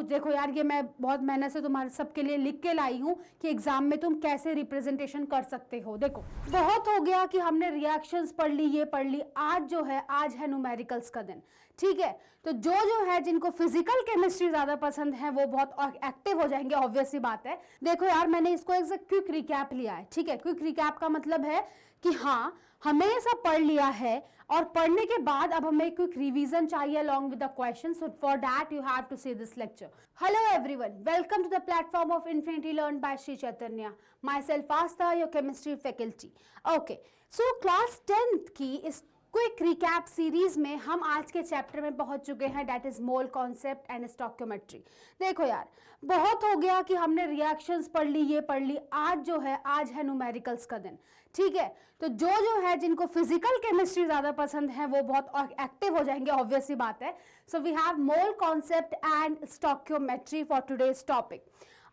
देखो यार, ये मैं बहुत मेहनत से तुम्हारे सबके लिए लिख के लाई हूँ कि एग्जाम में तुम कैसे रिप्रेजेंटेशन कर सकते हो। देखो बहुत हो गया कि हमने रिएक्शंस पढ़ ली, ये पढ़ ली। आज है न्यूमेरिकल्स का दिन, ठीक है। तो जो है जिनको फिजिकल केमिस्ट्री ज्यादा पसंद है वो बहुत एक्टिव हो जाएंगे, ऑब्वियस सी बात है। देखो यार, मैंने इसको एक क्विक रिकैप लिया है, ठीक है। क्विक रिकैप का मतलब है कि हाँ, हमें ये सब पढ़ लिया है और पढ़ने के बाद अब हमें क्विक रिवीजन चाहिए along with the questions. So for that you have to see this lecture. Hello everyone, welcome to the platform of Infinity Learned by Sri Chaitanya. Myself Asta, your chemistry faculty. Okay, so class 10th की इस quick recap series में हम आज के chapter में पहुंच चुके हैं, that is mole concept and stoichiometry. देखो यार, बहुत हो गया कि हमने रिएक्शंस पढ़ ली, ये पढ़ ली। आज है न्यूमेरिकल्स का दिन, ठीक है। तो जो है जिनको फिजिकल केमिस्ट्री ज्यादा पसंद है वो बहुत एक्टिव हो जाएंगे, ऑब्वियस सी बात है। So we have mole concept and stoichiometry for today's topic.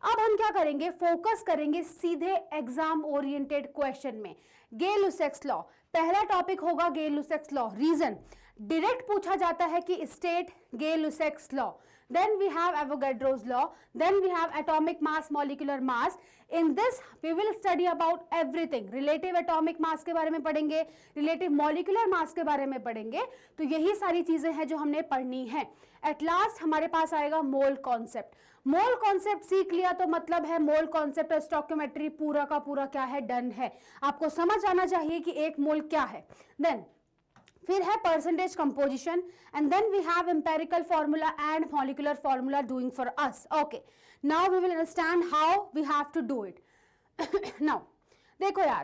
अब हम क्या करेंगे, फोकस करेंगे सीधे एग्जाम ओरिएंटेड क्वेश्चन में। गे-लुसैक्स लॉ पहला टॉपिक होगा। गे-लुसैक्स लॉ रीजन डायरेक्ट पूछा जाता है कि state Gay Lussac's law. Then we have Avogadro's law, then we have atomic mass, molecular mass. In this we will study about everything. Relative atomic mass के बारे में पढ़ेंगे, रिलेटिव मॉलिक्यूलर मास के बारे में पढ़ेंगे। तो यही सारी चीजें हैं जो हमने पढ़नी है। एट लास्ट हमारे पास आएगा मोल कॉन्सेप्ट। मोल कॉन्सेप्ट सीख लिया तो मतलब है मोल कॉन्सेप्ट और स्टोइकियोमेट्री पूरा का पूरा क्या है, डन है। आपको समझ आना चाहिए कि एक मोल क्या है। देन फिर है percentage composition and then we have empirical formula and molecular formula doing for us. Okay, now we will understand how we have to do it. Now देखो यार,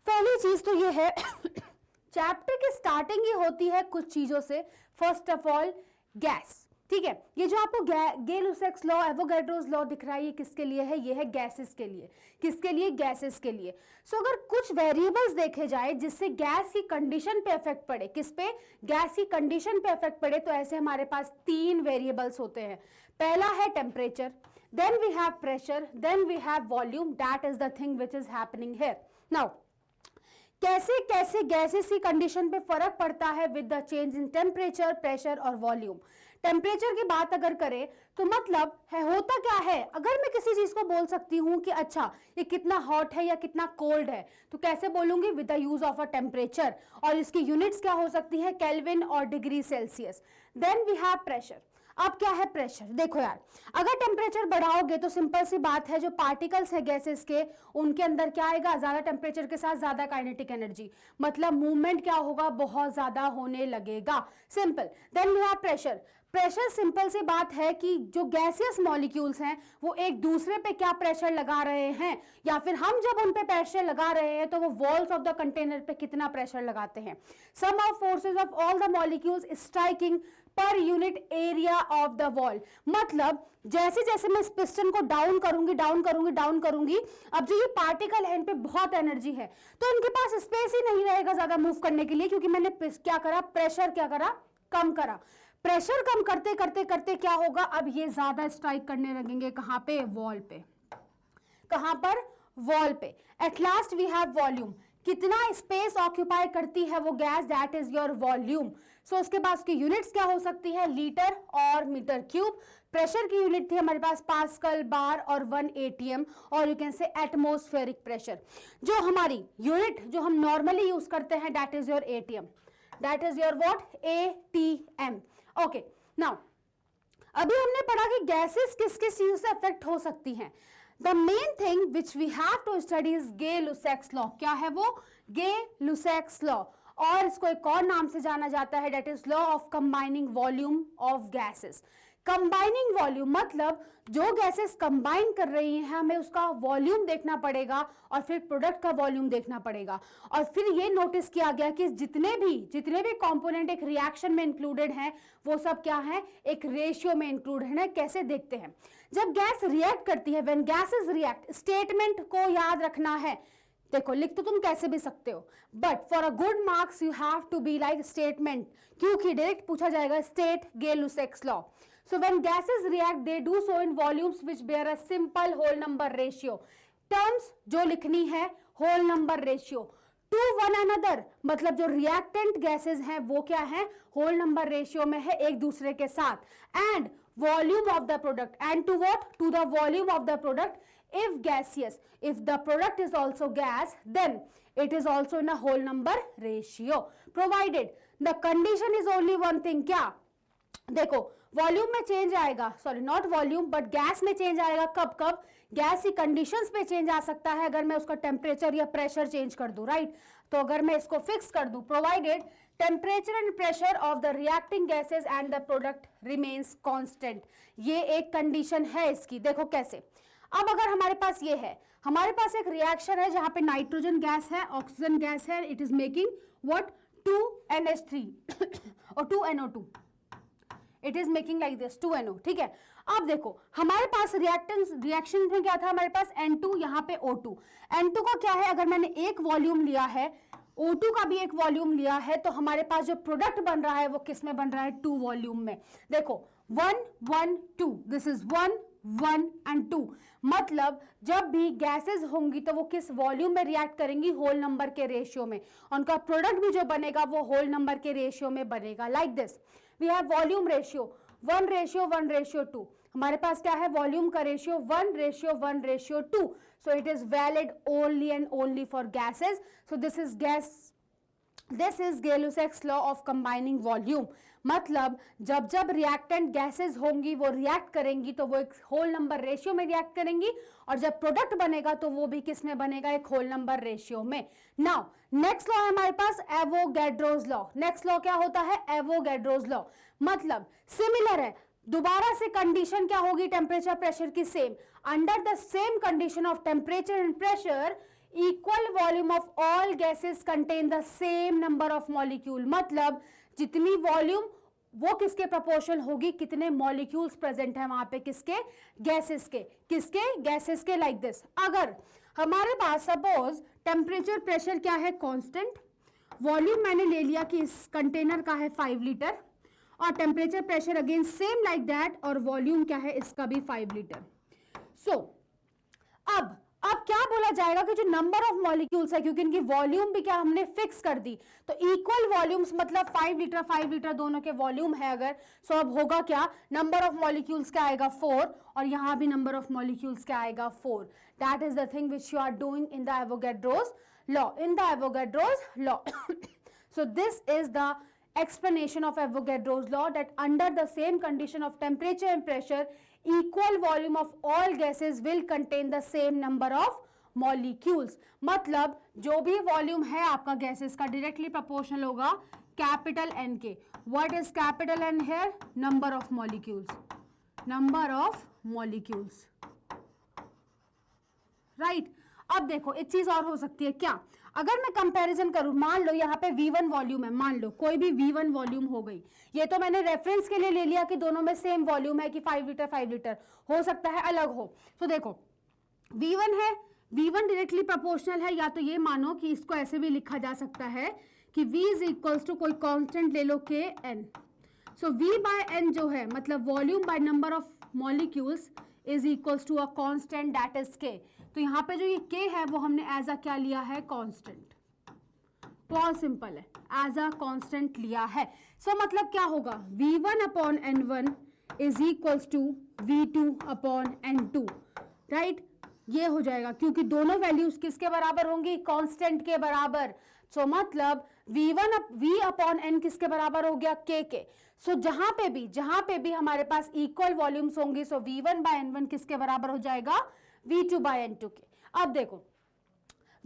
पहली चीज तो ये है चैप्टर की स्टार्टिंग ही होती है कुछ चीजों से। फर्स्ट ऑफ ऑल गैस, ठीक है। ये जो आपको गे-लुसैक्स लॉ, एवोगैड्रोस लॉ दिख रहा है, ये किसके लिए है? ये है गैसेस के लिए। किसके लिए? गैसेस के लिए। सो अगर कुछ वेरिएबल्स देखे जाए जिससे गैस की कंडीशन पे इफेक्ट पड़े, किस पे? गैस की कंडीशन पे इफेक्ट पड़े, तो ऐसे हमारे पास 3 वेरिएबल्स होते हैं। पहला है temperature, then we have pressure, then we have volume. That is the thing which is happening here. Now कैसे कैसे गैसेस की कंडीशन पे फर्क पड़ता है with the change in temperature, pressure और वॉल्यूम। टेम्परेचर की बात अगर करें तो मतलब है, होता क्या है, अगर मैं किसी चीज को बोल सकती हूं कि अच्छा ये कितना हॉट है या कितना कोल्ड है, तो कैसे बोलूंगी? With the use of a temperature. और इसकी यूनिट्स क्या हो सकती है? केल्विन और degree Celsius. Then we have pressure. अब क्या है प्रेशर? देखो यार, अगर टेम्परेचर बढ़ाओगे तो सिंपल सी बात है, जो पार्टिकल्स है गैसेस के, उनके अंदर क्या आएगा? ज्यादा टेम्परेचर के साथ ज्यादा काइनेटिक एनर्जी, मतलब मूवमेंट क्या होगा? बहुत ज्यादा होने लगेगा। Simple. Then we have pressure. Pressure simple सी बात है कि जो गैसियस मॉलिक्यूल्स हैं वो एक दूसरे पे क्या प्रेशर लगा रहे हैं, या फिर हम जब उन पे प्रेशर लगा रहे हैं तो वो वॉल्स ऑफ द कंटेनर पे कितना प्रेशर लगाते हैं। Sum of forces of all the molecules striking per unit area of the wall. मतलब जैसे जैसे मैं इस पिस्टन को डाउन करूंगी, अब जो ये पार्टिकल है इन पे बहुत एनर्जी है, तो इनके पास स्पेस ही नहीं रहेगा ज्यादा मूव करने के लिए, क्योंकि मैंने क्या करा? प्रेशर क्या करा? कम करा। प्रेशर कम करते करते करते क्या होगा? अब ये ज्यादा स्ट्राइक करने लगेंगे। कहां पे? वॉल पे। कहां पर? वॉल पे। At last we have volume. कितना स्पेस ऑक्यूपाई करती है वो gas? That is your volume. So उसके पास की यूनिट्स क्या हो सकती है? लीटर और मीटर क्यूब। प्रेशर की यूनिट थी हमारे पास पास्कल, बार और 1 atm, और यू कैन से एटमोस्फेरिक प्रेशर। जो हमारी यूनिट जो हम नॉर्मली यूज करते हैं, that is your ATM. That is your what? ATM। Okay, now अभी हमने पढ़ा कि गैसेस किस किस चीज से अफेक्ट हो सकती हैं। The main thing which we have to study is Gay Lussac's law. क्या है वो? Gay Lussac's law. और इसको एक और नाम से जाना जाता है, that is law of combining volume of gases. Combining volume मतलब जो गैसेस कंबाइन कर रही हैं, हमें उसका वॉल्यूम देखना पड़ेगा और फिर प्रोडक्ट का वॉल्यूम देखना पड़ेगा। और फिर ये नोटिस किया गया कि जितने भी कंपोनेंट एक रिएक्शन में इंक्लूडेड हैं, वो सब क्या है? एक रेशियो में इंक्लूडेड है। कैसे देखते हैं? जब गैस रिएक्ट करती है, व्हेन गैसेस रिएक्ट, स्टेटमेंट को याद रखना है। देखो, लिख तो तुम कैसे भी सकते हो, but for a good marks you have to be like statement, क्योंकि डायरेक्ट पूछा जाएगा state Gay Lussac's law. So when gases react, they do so in volumes which bear a simple whole number ratio. Terms जो लिखनी है, whole number ratio to one another, मतलब जो reactant gases हैं वो क्या है? whole number ratio में है एक दूसरे के साथ। And volume of the product, and to what? To the volume of the product. If gaseous, if the product is also gas, then it is also in a whole number ratio, provided the condition is only one thing. क्या देखो, volume में change आएगा, sorry not volume but gas में change आएगा। कब कब? Gas की conditions पे चेंज आ सकता है अगर मैं उसका टेम्परेचर या प्रेशर चेंज कर दूं, राइट? तो अगर मैं इसको फिक्स कर दूं, provided temperature and pressure of the reacting gases and the product remains constant, ये एक कंडीशन है इसकी। देखो कैसे, अब अगर हमारे पास ये है, हमारे पास एक रिएक्शन है जहां पे नाइट्रोजन गैस है, ऑक्सीजन गैस है, it is making what? 2NH3 और 2NO2, it is making like this 2NO, ठीक है। अब देखो हमारे पास रिएक्शन में क्या था, हमारे पास N2, यहाँ पे O2। N2 का क्या है, अगर मैंने एक वॉल्यूम लिया है, O2 का भी एक वॉल्यूम लिया है, तो हमारे पास जो प्रोडक्ट बन रहा है वो किस में बन रहा है? 2 वॉल्यूम में। देखो 1 1 2, दिस इज 1 1 एंड 2, मतलब जब भी गैसेस होंगी तो वो किस वॉल्यूम में रिएक्ट करेंगी? होल नंबर के रेशियो में। उनका प्रोडक्ट भी जो बनेगा वो होल नंबर के रेशियो में बनेगा। Like this we have volume ratio 1:1:2। हमारे पास क्या है? वॉल्यूम का ratio 1:1:2। So it is valid only and only for gases. So this is Gay Lussac's law of combining volume. मतलब जब जब रिएक्टेंट गैसेस होंगी वो रिएक्ट करेंगी तो वो एक होल नंबर रेशियो में रिएक्ट करेंगी, और जब प्रोडक्ट बनेगा तो वो भी किस में बनेगा? एक होल नंबर रेशियो में। नाउ नेक्स्ट लॉ है हमारे पास एवोगैड्रोज लॉ। नेक्स्ट लॉ क्या होता है? Avogadro's law. मतलब सिमिलर है, दोबारा से कंडीशन क्या होगी? टेम्परेचर प्रेशर की same. Under the same condition of temperature and pressure equal volume of all gases contain the same number of molecule. मतलब जितनी वॉल्यूम वो किसके प्रोपोर्शनल होगी? कितने मॉलिक्यूल्स प्रेजेंट है वहां पे? किसके? गैसेस के। किसके? गैसेस के। लाइक दिस, अगर हमारे पास सपोज टेम्परेचर प्रेशर क्या है? कांस्टेंट, वॉल्यूम मैंने ले लिया कि इस कंटेनर का है 5 लीटर, और temperature pressure again same like that, और वॉल्यूम क्या है इसका भी 5 लीटर। सो अब क्या बोला जाएगा कि जो नंबर ऑफ मॉलिक्यूल्स है, क्योंकि इनकी वॉल्यूम भी क्या हमने फिक्स कर दी, तो इक्वल वॉल्यूम्स मतलब 5 लीटर दोनों के वॉल्यूम है अगर, सो अब होगा क्या? नंबर ऑफ मॉलिक्यूल्स क्या आएगा? 4, और यहां भी नंबर ऑफ मॉलिक्यूल्स क्या आएगा? 4। That is the thing which you are doing in the Avogadro's law, in the Avogadro's law. So this is the explanation of Avogadro's law, that under the same condition of temperature and pressure equal volume of all gases will contain the same number of molecules। मतलब जो भी volume है आपका gases का directly proportional होगा capital N के। What is capital N here? Number of molecules, number of molecules, right. अब देखो एक चीज और हो सकती है क्या, अगर मैं कंपैरिजन करूं, मान लो यहाँ पे V1 वॉल्यूम है, मान लो कोई भी V1 वॉल्यूम हो गई, ये तो मैंने रेफरेंस के लिए ले लिया कि दोनों में सेम वॉल्यूम है कि 5 लीटर 5 लीटर, हो सकता है अलग हो। तो देखो V1 है, V1 डायरेक्टली प्रोपोर्शनल है, या तो ये मानो कि इसको ऐसे भी लिखा जा सकता है कि V इज इक्वल्स टू कोई कांस्टेंट ले लो Kn। So V by N जो है मतलब volume by number of molecules is equals to a constant that is K। तो यहाँ पे जो ये K है वो हमने एज अ क्या लिया है? कांस्टेंट। बहुत सिंपल है, एज अ कांस्टेंट लिया है। सो मतलब क्या होगा? V1 upon N1 is equals to V2 upon N2, right. ये हो जाएगा क्योंकि दोनों वैल्यूज किसके बराबर होंगी? कांस्टेंट के बराबर। सो मतलब V अपॉन N किसके बराबर हो गया? K के। सो जहां पे भी हमारे पास इक्वल वॉल्यूम्स होंगी, सो V1 बाय N1 किसके बराबर हो जाएगा? V2 बाय N2 के। अब देखो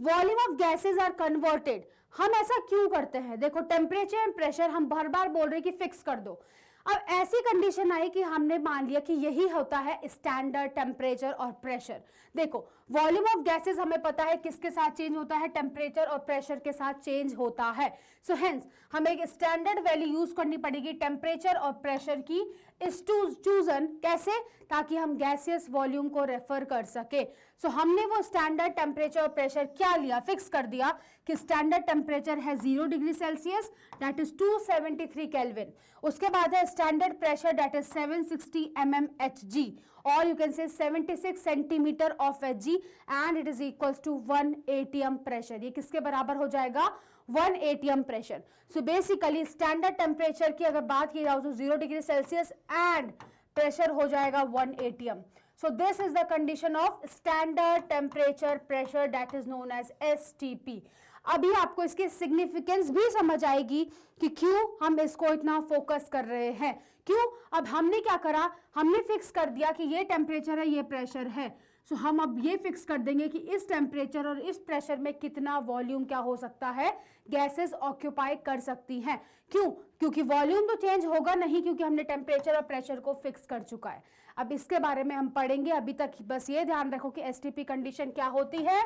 volume of gases are converted, हम ऐसा क्यों करते हैं? देखो टेम्परेचर एंड प्रेशर हम बार बार बोल रहे कि फिक्स कर दो। अब ऐसी कंडीशन आई कि हमने मान लिया कि यही होता है स्टैंडर्ड टेम्परेचर और प्रेशर। देखो वॉल्यूम ऑफ गैसेस हमें पता है किसके साथ चेंज होता है? टेम्परेचर और प्रेशर के साथ चेंज होता है। सो हेंस हमें एक स्टैंडर्ड वैल्यू यूज करनी पड़ेगी टेम्परेचर और प्रेशर की, इस चूजन कैसे? ताकि हम गैसियस वॉल्यूम को रेफर कर सके। सो हमने वो स्टैंडर्ड टेम्परेचर और प्रेशर क्या लिया? फिक्स कर दिया कि स्टैंडर्ड टेम्परेचर है 0 degree Celsius, that is 273 kelvin. उसके बाद है standard pressure, that is 760 mmHg, or you can say 76 centimeter of Hg, and it is equals to 1 atm pressure। ये किसके बराबर हो जाएगा? 1 atm pressure. So basically standard temperature की अगर बात की जाए तो 0 डिग्री सेल्सियस एंड प्रेशर हो जाएगा 1 atm. So this is the condition of standard temperature pressure that is known as STP. अभी आपको इसकी सिग्निफिकेंस भी समझ आएगी कि क्यों हम इसको इतना फोकस कर रहे हैं. क्यों? अब हमने क्या करा, हमने फिक्स कर दिया कि ये टेम्परेचर है, ये प्रेशर है. सो हम अब ये फिक्स कर देंगे कि इस टेम्परेचर और इस प्रेशर में कितना वॉल्यूम क्या हो सकता है, गैसेस ऑक्यूपाई कर सकती हैं. क्यों? क्योंकि वॉल्यूम तो चेंज होगा नहीं, क्योंकि हमने टेम्परेचर और प्रेशर को फिक्स कर चुका है. अब इसके बारे में हम पढ़ेंगे. अभी तक बस ये ध्यान रखो कि एसटीपी कंडीशन क्या होती है,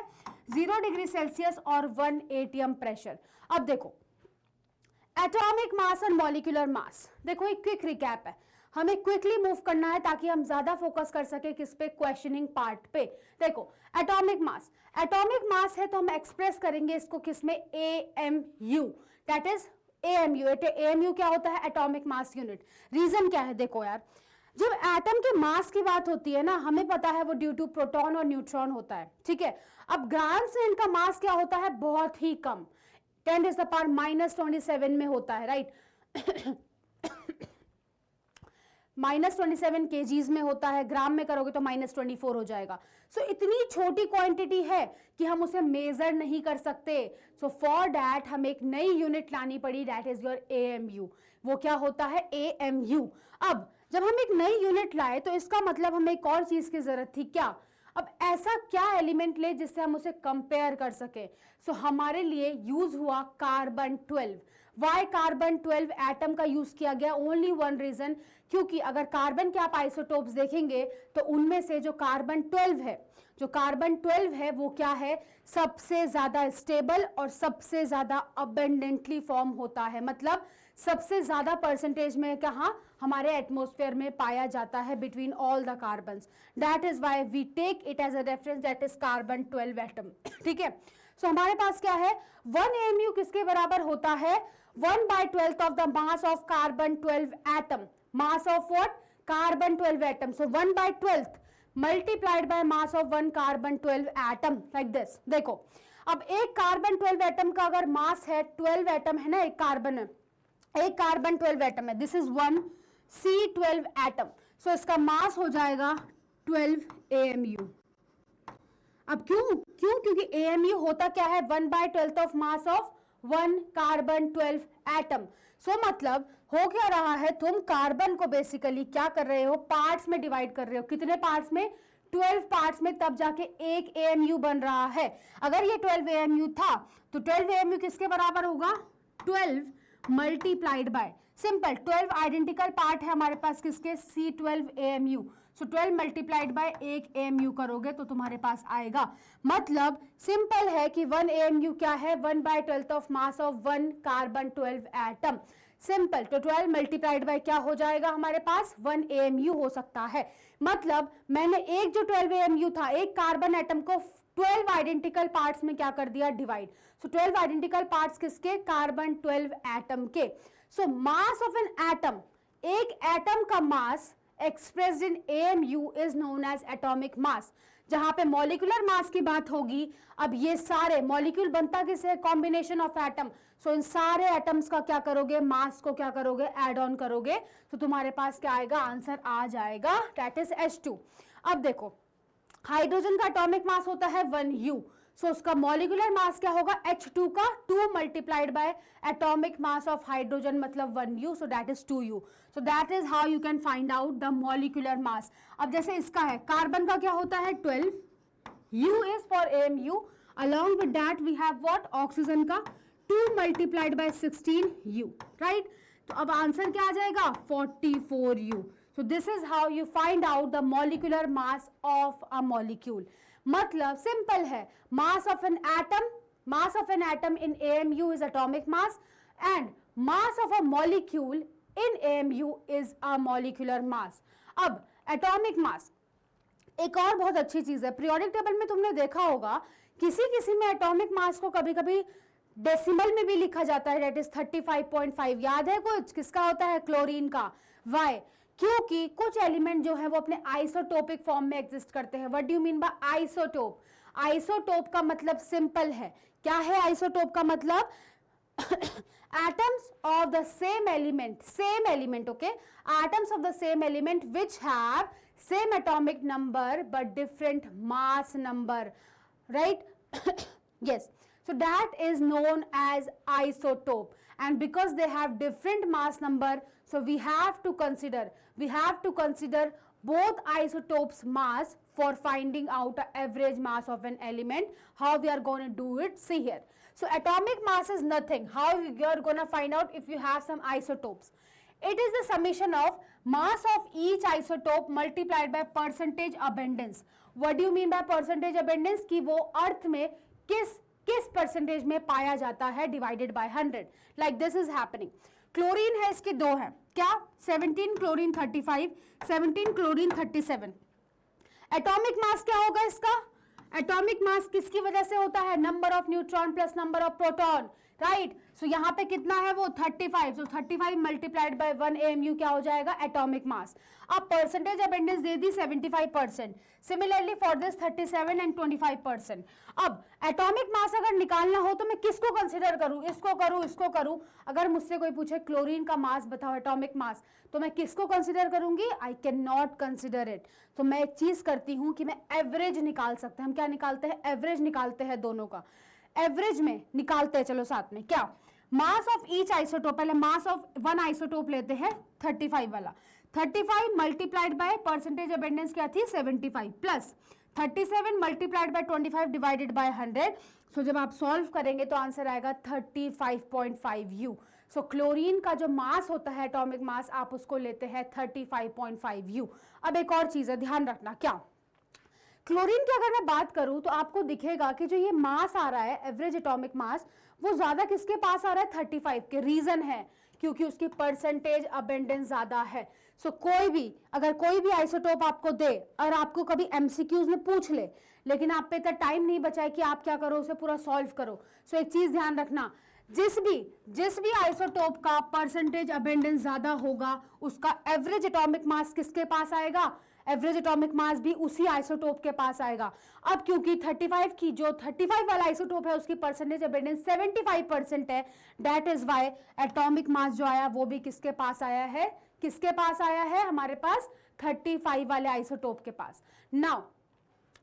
0 डिग्री सेल्सियस और 1 atm प्रेशर. अब देखो एटॉमिक मास और मॉलिक्यूलर मास. देखो एक क्विक रिकैप है, हमें क्विकली मूव करना है ताकि हम ज्यादा फोकस कर सके किस पे, क्वेश्चनिंग पार्ट पे. देखो एटॉमिक मास, एटॉमिक मास है तो हम एक्सप्रेस करेंगे इसको किस में, AMU. That is AMU. AMU क्या होता है, एटॉमिक मास यूनिट. रीजन क्या है, देखो यार, जब एटम के मास की बात होती है ना, हमें पता है वो ड्यू टू प्रोटॉन और न्यूट्रॉन होता है. ठीक है. अब ग्राम से इनका मास क्या होता है, बहुत ही कम, 10⁻⁻27 में होता है, राइट. -27 kgs में होता है, ग्राम में करोगे तो -24 हो जाएगा. सो इतनी छोटी क्वांटिटी है कि हम उसे मेजर नहीं कर सकते. सो फॉर दैट हमें एक नई यूनिट लानी पड़ी, दैट इज योर AMU. वो क्या होता है, AMU. अब जब हम एक नई यूनिट लाए तो इसका मतलब हमें एक और चीज की जरूरत थी, क्या, अब ऐसा क्या एलिमेंट ले जिससे हम उसे कंपेयर कर सके. सो हमारे लिए यूज हुआ कार्बन 12. वाई कार्बन 12 एटम का यूज किया गया, ओनली वन रीजन, क्योंकि अगर कार्बन के आप आइसोटोप्स देखेंगे तो उनमें से जो कार्बन 12 है, जो कार्बन 12 है वो क्या है, सबसे ज्यादा स्टेबल और सबसे ज्यादा अबेंडेंटली फॉर्म होता है. मतलब सबसे ज्यादा परसेंटेज में कहा, हमारे एटमॉस्फेयर में पाया जाता है between all the carbons. That is why we take it as a reference, that is carbon 12 atom. ठीक है. सो हमारे पास क्या है, 1 AMU किसके बराबर होता है, 1/12 of the mass of carbon 12 atom. Mass of what, carbon 12 atom. So 1/12 multiplied by mass of 1 carbon 12 atom, like this. देखो अब एक कार्बन 12 एटम का अगर मास है, 12 एटम है ना, एक कार्बन है, एक कार्बन 12 एटम है, दिस इज 1 C12 एटम. सो इसका मास हो जाएगा 12 AMU. अब क्यों, क्योंकि AMU होता क्या है, 1/12 of mass of 1 carbon 12 atom. So मतलब हो क्या रहा है, तुम कार्बन को बेसिकली क्या कर रहे हो, पार्ट्स में डिवाइड कर रहे हो. कितने पार्ट्स में, 12 पार्ट्स में, तब जाके एक AMU बन रहा है. अगर ये 12 AMU था तो 12 AMU किसके बराबर होगा, 12 multiplied by, simple 12 identical part है हमारे पास किसके, C12 AMU. So 12 multiplied by 1 AMU करोगे तो तुम्हारे पास आएगा. मतलब सिंपल है कि 1 AMU क्या है, 1/12 of mass of 1 carbon 12 atom. Simple. तो 12 मल्टीप्लाइड बाय क्या हो जाएगा हमारे पास, 1 AMU हो सकता है. मतलब मैंने एक जो 12 AMU था, एक कार्बन एटम को 12 आइडेंटिकल पार्ट्स में क्या कर दिया, डिवाइड. सो 12 आइडेंटिकल पार्ट्स किसके, कार्बन 12 एटम के. सो मास ऑफ एन एटम, एक एटम का मास expressed in AMU is known as atomic mass. जहां पे मॉलिक्यूलर मास की बात होगी, अब ये सारे मॉलिक्यूल बनता किससे, कॉम्बिनेशन ऑफ एटम. सो इन सारे एटम्स का क्या करोगे, मास को क्या करोगे, एड ऑन करोगे, तो तुम्हारे पास क्या आएगा, आंसर आ जाएगा, दैट इज H2. अब देखो हाइड्रोजन का एटॉमिक मास होता है 1U. सो उसका मॉलिक्यूलर मास क्या होगा, H2 का 2 multiplied bye atomic mass of hydrogen, मतलब 1U. So that is 2U. So that is how you can find out the molecular mass. अब जैसे इसका है, कार्बन का क्या होता है 12, U is for AMU. Along with that we have what, oxygen का 2 मल्टीप्लाइड बाय 16U, राइट. तो अब आंसर क्या आ जाएगा, 44U. So this is how you find out the molecular mass of a molecule. मतलब सिंपल है, mass of an atom in AMU is atomic mass and mass of a molecule in AMU is a molecular mass. अब atomic mass एक और बहुत अच्छी चीज है, periodic table में तुमने देखा होगा किसी किसी में एटॉमिक मास को कभी कभी डेसिमल में भी लिखा जाता है, दैट इज 35.5. याद है कुछ, किसका होता है, क्लोरीन का. वाई, क्योंकि कुछ एलिमेंट जो है वो अपने आइसोटोपिक फॉर्म में एग्जिस्ट करते हैं. What do you mean by isotope? Isotope का मतलब सिंपल है, क्या है आइसोटोप का मतलब, atoms of the same element, okay, atoms of the same element which have same atomic number but different mass number, right? Yes, so that is known as isotope, and because they have different mass number, so we have to consider both isotopes mass for finding out the average mass of an element. How we are going to do it, see here. So atomic mass is nothing. How you are going to find out if you have some isotopes? It is the summation of mass of each isotope multiplied by percentage abundance. What do you mean by percentage abundance? कि वो अर्थ में किस percentage में पाया जाता है divided by 100. Like this is happening. Chlorine है, इसके दो है क्या, 17 क्लोरीन 35, 17 क्लोरीन 37. एटॉमिक मास क्या होगा इसका? एटॉमिक मास किसकी वजह से होता है? Number of neutron plus number of proton, right. So यहाँ पे कितना है वो 35. सो 35 मल्टीप्लाइड बाय 1 AMU क्या हो जाएगा? Atomic mass. अब परसेंटेज अबेंडेंस दे दी 75%. Similarly for this 37 and 25%. अब एटॉमिक मास अगर निकालना हो तो मैं किसको कंसिडर करूं? इसको करूं. अगर मुझसे कोई पूछे क्लोरीन का मास बताओ, एटॉमिक मास, तो मैं किसको कंसिडर करूंगी? I can not consider it. तो मैं एक चीज करती हूं कि मैं एवरेज निकाल सकते हैं. हम क्या निकालते हैं? एवरेज निकालते हैं दोनों का. एवरेज में निकालते हैं, चलो साथ में. क्या? मास ऑफ ईच आइसोटोप, पहले मास ऑफ वन आइसोटोप लेते हैं 35 वाला. 35 मल्टीप्लाइड बाय परसेंटेज अबेंडेंस क्या थी? 75 plus 37 multiplied by 25 divided by 100. सो जब आप सॉल्व करेंगे तो आंसर आएगा 35.5 U. सो क्लोरीन का जो मास होता है एटॉमिक मास, आप उसको लेते हैं 35.5 U. अब एक और चीज है, ध्यान रखना. क्या? क्लोरीन की अगर मैं बात करूं तो आपको दिखेगा कि जो ये मास आ रहा है एवरेज एटॉमिक मास, वो ज्यादा किसके पास आ रहा है? 35 के. रीजन है क्योंकि उसकी परसेंटेज अबेंडेंस ज्यादा है. सो अगर कोई भी आइसोटोप आपको दे और आपको कभी एमसीक्यूज में पूछ ले, लेकिन आप पे इतना टाइम नहीं बचा है कि आप क्या करो, उसे पूरा सॉल्व करो. सो एक चीज ध्यान रखना, जिस भी आइसोटोप का परसेंटेज अबेंडेंस ज्यादा होगा, उसका एवरेज एटॉमिक मास किसके पास आएगा? एवरेज एटॉमिक मास भी उसी आइसोटोप के पास आएगा. अब क्योंकि 35 वाला आइसोटोप है, उसकी परसेंटेज अबेंडेंस 75% है, that is why atomic mass जो आया वो भी किसके पास आया है? हमारे पास 35 वाले आइसोटोप के पास. Now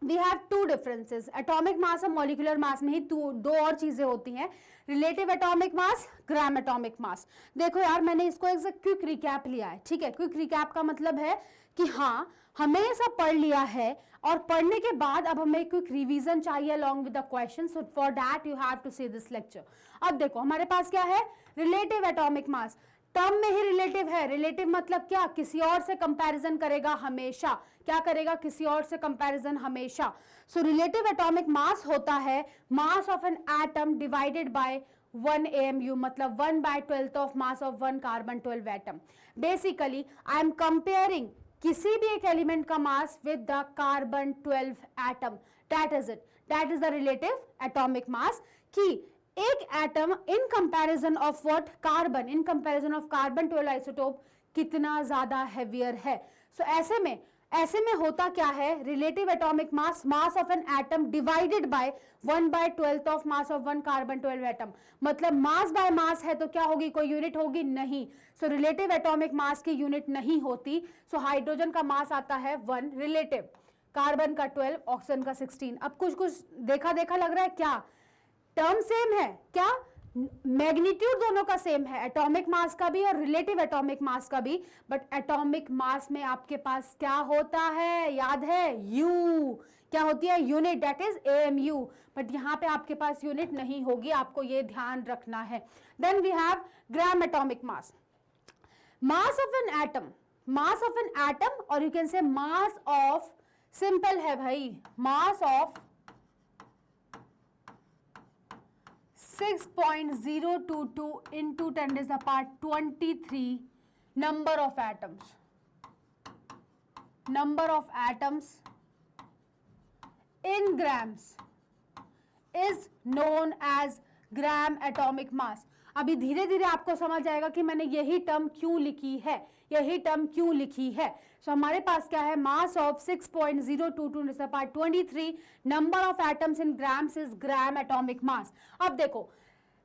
we have two differences. Atomic mass और मॉलिक्यूलर मास में ही दो और चीजें होती हैं, रिलेटिव एटॉमिक मास, ग्राम एटॉमिक मास. देखो यार, मैंने इसको एक क्विक रिकैप लिया है, ठीक है. क्विक रिकैप का मतलब है कि हाँ, हमने ये सब पढ़ लिया है और पढ़ने के बाद अब हमें क्विक रिवीजन चाहिए along with the question. So for that you have to see this lecture. अब देखो हमारे पास क्या है? रिलेटिव एटॉमिक मास. टर्म में ही रिलेटिव है. रिलेटिव मतलब क्या? किसी और से कंपैरिजन करेगा हमेशा. क्या करेगा? किसी और से कंपैरिजन हमेशा. सो रिलेटिव एटॉमिक मास होता है mass of an atom divided by 1 AMU, मतलब 1/12 of mass of 1 carbon 12 atom. Basically I am comparing किसी भी एक एलिमेंट का mass with the carbon 12 atom. That is it. That is the relative atomic मास. कि एक atom in comparison of what? Carbon. In comparison of carbon 12 isotope कितना ज्यादा heavier है. सो ऐसे में होता क्या है? Relative atomic mass, mass of an atom divided by 1/12 of mass of 1 carbon 12 atom. मतलब मास बाय मास है तो क्या होगी? कोई यूनिट होगी? नहीं. सो रिलेटिव एटॉमिक मास की यूनिट नहीं होती. सो हाइड्रोजन का मास आता है 1 रिलेटिव, कार्बन का 12, ऑक्सीजन का 16. अब कुछ देखा लग रहा है क्या? टर्म सेम है क्या? मैग्नीट्यूड दोनों का सेम है, एटॉमिक मास का भी और रिलेटिव एटॉमिक मास का भी. बट एटॉमिक मास में आपके पास क्या होता है? याद है? यू. क्या होती है? Unit. That is AMU. But यहां पे आपके पास यूनिट नहीं होगी, आपको ये ध्यान रखना है. Then we have gram atomic mass. Mass of an atom और you can say mass of, simple है भाई, mass of 6.022 into 10⁻23 number of atoms. Number of atoms in grams is known as gram atomic mass. अभी धीरे धीरे आपको समझ आएगा कि मैंने यही टर्म क्यों लिखी है. सो हमारे पास क्या है? Mass of 6.022 23 number of atoms in grams is gram atomic mass. अब देखो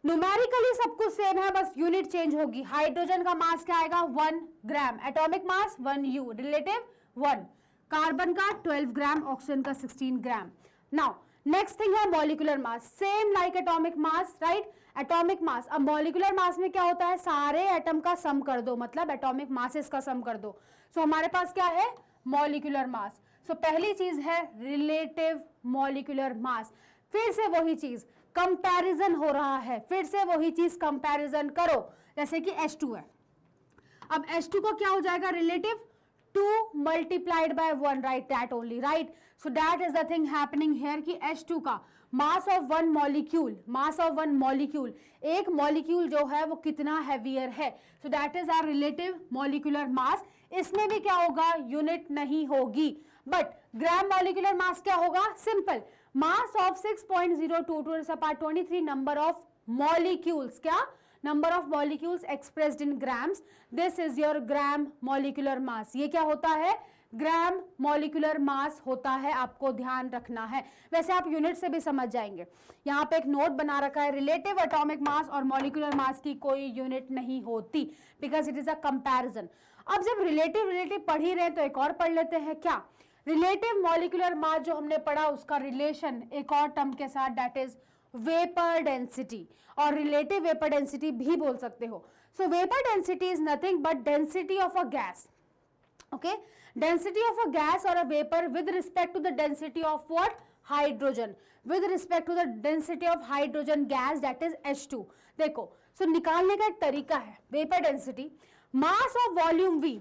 न्यूमेरिकली सब कुछ सेम है, बस यूनिट चेंज होगी। हाइड्रोजन का मास क्या आएगा 1 gram, atomic mass 1 u, relative 1, carbon का 12 ग्राम, ऑक्सीजन का 16 ग्राम। नाउ नेक्स्ट थिंग है molecular mass, same like atomic mass, right, atomic mass. अब मॉलिक्यूलर मास में क्या होता है, सारे एटम का सम कर दो, मतलब एटॉमिक मासेस का सम कर दो। सो हमारे पास क्या है मॉलिक्यूलर मास। सो पहली चीज है रिलेटिव मॉलिक्यूलर मास, फिर से वही चीज कंपैरिजन हो रहा है, फिर से वही चीज कंपैरिजन करो, जैसे कि H2 है। अब H2 को क्या हो जाएगा relative 2 multiplied by 1, right, that only, right? So that is the thing happening here कि H2 का mass of one molecule, mass of one molecule, एक molecule जो है वो कितना heavier है, so that is our relative molecular mass। इसमें भी क्या होगा, यूनिट नहीं होगी, बट ग्राम molecular mass क्या होगा, simple, mass of 6.02 number of molecules, क्या number of molecules expressed in grams, this is your gram molecular mass। ये क्या होता है, ग्राम मॉलिक्यूलर मास होता है, आपको ध्यान रखना है। वैसे आप यूनिट से भी समझ जाएंगे, यहाँ पे एक नोट बना रखा है, रिलेटिव एटॉमिक मास और मॉलिक्यूलर मास की कोई यूनिट नहीं होती, because it is a comparison. अब जब रिलेटिव पढ़ ही रहे हैं तो एक और पढ़ लेते हैं, क्या रिलेटिव मॉलिक्यूलर मास जो हमने पढ़ा उसका रिलेशन एक और टर्म के साथ, दैट इज वेपर डेंसिटी, और रिलेटिव वेपर डेंसिटी भी बोल सकते हो। सो vapour density is nothing but density of a gas, okay, density of a gas or a vapor with respect to the density of what, hydrogen, with respect to the density of hydrogen gas, that is H2। देखो, so निकालने का एक तरीका है, vapour density, mass of volume V,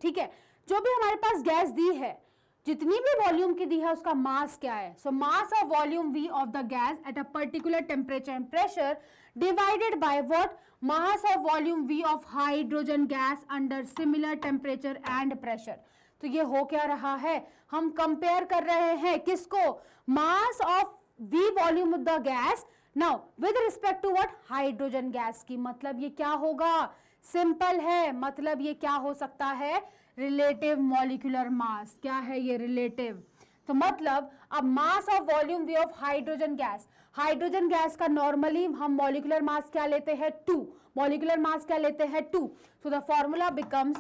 ठीक है, जो भी हमारे पास गैस दी है, जितनी भी वॉल्यूम की दी है उसका मास क्या है, so mass of volume V of the gas at a particular temperature and pressure divided by what, mass of volume V of hydrogen gas under similar temperature and pressure. तो ये हो क्या रहा है, हम कंपेयर कर रहे हैं किसको, mass of V volume of the gas now with respect to what, hydrogen gas की। मतलब ये क्या होगा, सिंपल है, मतलब ये क्या हो सकता है, रिलेटिव मॉलिक्यूलर मास। क्या है ये, रिलेटिव। तो मतलब अब मास of volume V of hydrogen gas, hydrogen gas का नॉर्मली हम मॉलिक्यूलर मास क्या लेते हैं 2, मॉलिक्यूलर मास क्या लेते हैं 2, so the formula becomes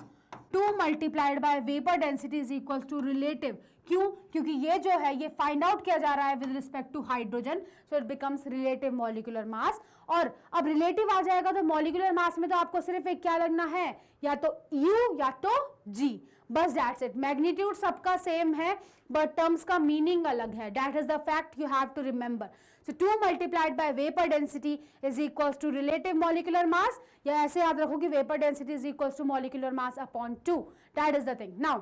2 multiplied by vapor density is equals to relative। क्यों, क्योंकि ये जो है ये फाइंड आउट किया जा रहा है with respect to hydrogen, so it becomes relative molecular mass. और अब रिलेटिव आ जाएगा तो मॉलिक्यूलर मास में तो आपको सिर्फ एक क्या लगना है, या तो U या तो G, बस दैट्स इट। मैग्नीट्यूड सबका सेम है बट टर्म्स का मीनिंग अलग है, that is the fact you have to remember. So 2 multiplied by vapor density is equals to relative molecular mass, या ऐसे याद रखो कि vapor density is equals to molecular mass upon 2, that is the thing। Now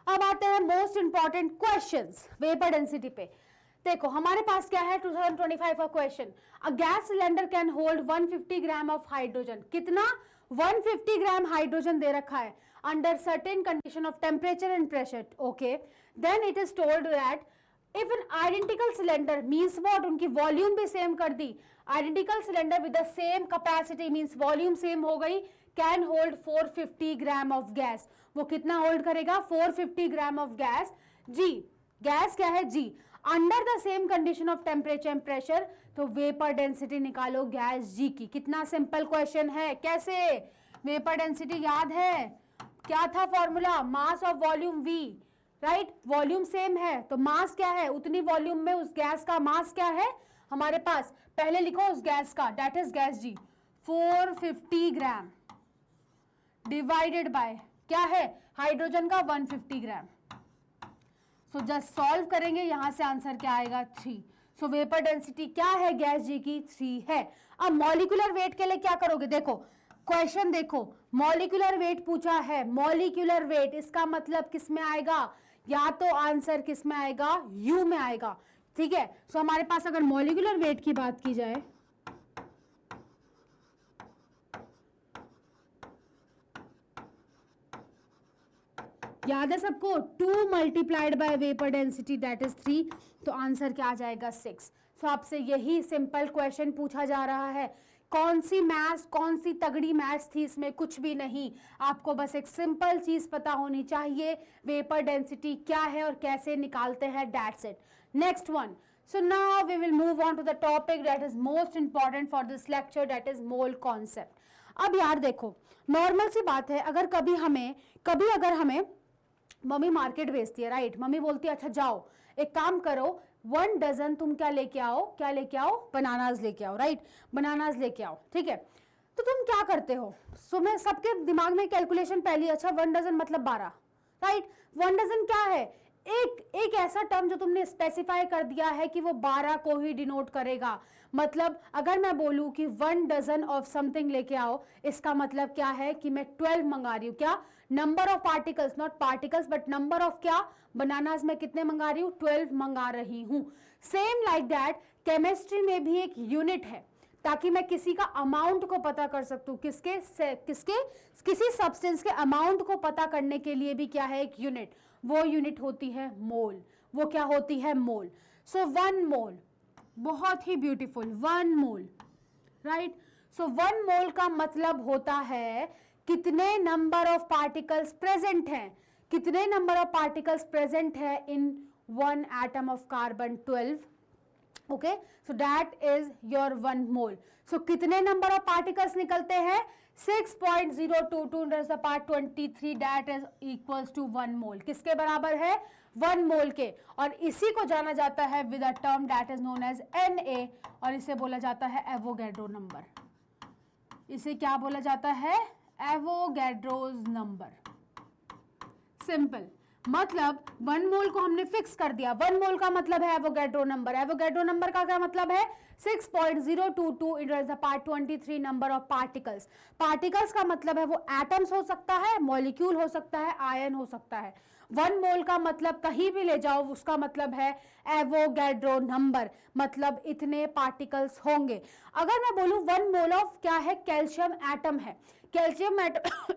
अब आते हैं most important questions vapour density पे। देखो हमारे पास क्या है 2025 का question, a gas cylinder can hold 150 gram of hydrogen, कितना 150 ग्राम हाइड्रोजन दे रखा है under certain condition of temperature and pressure, okay, then it is told that if an identical cylinder means what, उनकी वॉल्यूम भी same कर दी, identical cylinder with the same capacity means volume same हो गई, can hold 450 gram of gas, वो कितना hold करेगा 450 gram of gas. जी, गैस क्या है जी, under the same condition of temperature and pressure, तो वेपर डेंसिटी निकालो गैस जी की। कितना सिंपल क्वेश्चन है, कैसे, वेपर डेंसिटी याद है क्या था formula, mass of volume V, right, volume same है तो मास क्या है, उतनी वॉल्यूम में उस गैस का मास क्या है हमारे पास, पहले लिखो उस गैस का, that is gas G, 450 gram divided by क्या है हाइड्रोजन का 150 ग्राम। सो जस्ट सॉल्व करेंगे, यहां से आंसर क्या आएगा 3। सो वेपर डेंसिटी क्या है गैस जी की 3 है। अब मॉलिक्यूलर वेट के लिए क्या करोगे, देखो क्वेश्चन देखो, मॉलिक्यूलर वेट पूछा है, मॉलिक्यूलर वेट इसका मतलब किस में आएगा, या तो आंसर किस में आएगा, U में आएगा, ठीक है। सो हमारे पास अगर मॉलिक्यूलर वेट की बात की जाए, याद है सबको 2 multiplied by vapour density that is 3, तो आंसर क्या आ जाएगा 6। सो आपसे यही सिंपल क्वेश्चन पूछा जा रहा है, कौन सी मैथ्स, कौन सी तगड़ी मैथ्स थी इसमें, कुछ भी नहीं, आपको बस एक सिंपल चीज पता होनी चाहिए, वेपर डेंसिटी क्या है और कैसे निकालते हैं, that's it. Next one, So now we will move on to the topic that is most important for this lecture, that is mole concept. अब यार देखो, नॉर्मल सी बात है, कभी अगर हमें मम्मी मार्केट भेजती है, राइट, मम्मी बोलती है अच्छा जाओ एक काम करो 1 डजन तुम क्या लेके आओ, बनानास लेके आओ, राइट, बनानास लेके आओ, ठीक है, तो तुम क्या करते हो? सुबह सबके दिमाग में कैलकुलेशन पहली, अच्छा 1 डजन मतलब 12, राइट, 1 डजन क्या है? एक ऐसा टर्म जो तुमने स्पेसिफाई कर दिया है कि वो 12 को ही डिनोट करेगा। मतलब अगर मैं बोलूं कि 1 डजन ऑफ समथिंग लेके आओ, इसका मतलब क्या है कि मैं 12 मंगा रही हूं। क्या? Number of particles, not particles but number of क्या, बनानास में कितने मंगा रही हूं? 12 मंगा रही हूं। सेम लाइक दैट केमिस्ट्री में भी एक यूनिट है, ताकि मैं किसी का अमाउंट को पता कर सकूं। किसी सब्सटेंस के अमाउंट को पता करने के लिए भी क्या है? एक यूनिट, वो यूनिट होती है मोल। वो क्या होती है? मोल। सो 1 मोल, बहुत ही ब्यूटीफुल, 1 मोल, राइट। सो 1 मोल का मतलब होता है कितने नंबर ऑफ पार्टिकल्स प्रेजेंट हैं, कितने नंबर ऑफ पार्टिकल्स प्रेजेंट है इन 1 atom of carbon 12। Okay, so that is your 1 मोल। सो कितने नंबर ऑफ पार्टिकल्स निकलते हैं? 6.022 × 10⁻23, दैट इज इक्वल्स टू 1 मोल। किसके बराबर है? 1 मोल के। और इसी को जाना जाता है with a term that is known as Na, और इसे बोला जाता है एवोगैड्रो नंबर। इसे क्या बोला जाता है? Avogadro's number. सिंपल, मतलब 1 मोल को हमने फिक्स कर दिया। 1 मोल का मतलब है एवोगैड्रो नंबर। एवोगैड्रो नंबर का क्या मतलब है? 6.022 × 10⁻23 नंबर ऑफ पार्टिकल्स। पार्टिकल्स का मतलब है वो एटम्स हो सकता है, मॉलिक्यूल हो सकता है, आयन हो सकता है। 1 मोल का मतलब कहीं भी ले जाओ, उसका मतलब है एवोगैड्रो नंबर, मतलब इतने पार्टिकल्स होंगे। अगर मैं बोलूं 1 मोल ऑफ क्या है? कैल्शियम एटम है। कैल्शियम एटम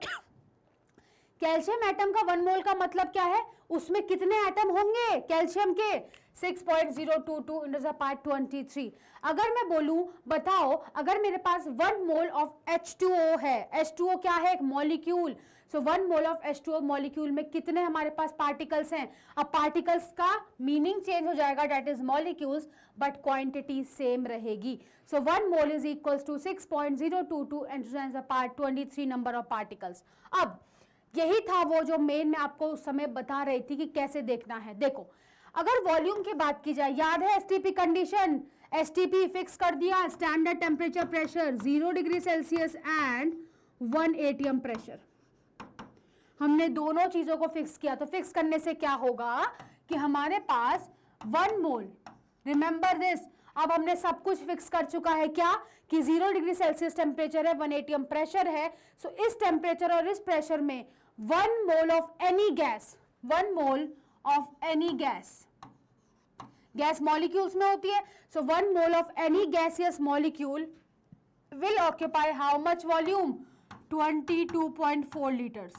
कैल्शियम एटम का 1 मोल का मतलब क्या है? उसमें कितने एटम होंगे कैल्शियम के? 6.022 × 10⁻23। अगर मैं बोलूं, बताओ, अगर मेरे पास 1 मोल ऑफ H2O है, H2O क्या है? एक molecule. So 1 mole of H2O molecule में कितने हमारे पास पार्टिकल्स हैं? अब पार्टिकल्स का मीनिंग चेंज हो जाएगा, that is molecules, but quantity same रहेगी। So 1 mole is equals to 6.022 × 10⁻23 number of particles. अब यही था वो जो मेन मैं आपको उस समय बता रही थी कि कैसे देखना है। देखो, अगर वॉल्यूम की बात की जाए, याद है एसटीपी कंडीशन? एसटीपी फिक्स कर दिया, standard temperature pressure 0 degree Celsius and 1 atm pressure. हमने दोनों चीजों को फिक्स किया। तो फिक्स करने से क्या होगा कि हमारे पास 1 मोल, रिमेंबर दिस, अब हमने सब कुछ फिक्स कर चुका है। क्या? कि 0 डिग्री सेल्सियस टेम्परेचर है, 1 atm प्रेशर है। सो इस टेम्परेचर और इस प्रेशर में 1 mole of any gas, 1 mole of any gas molecules में होती है। सो 1 mole of any gaseous molecule will occupy how much volume? 22.4 litres.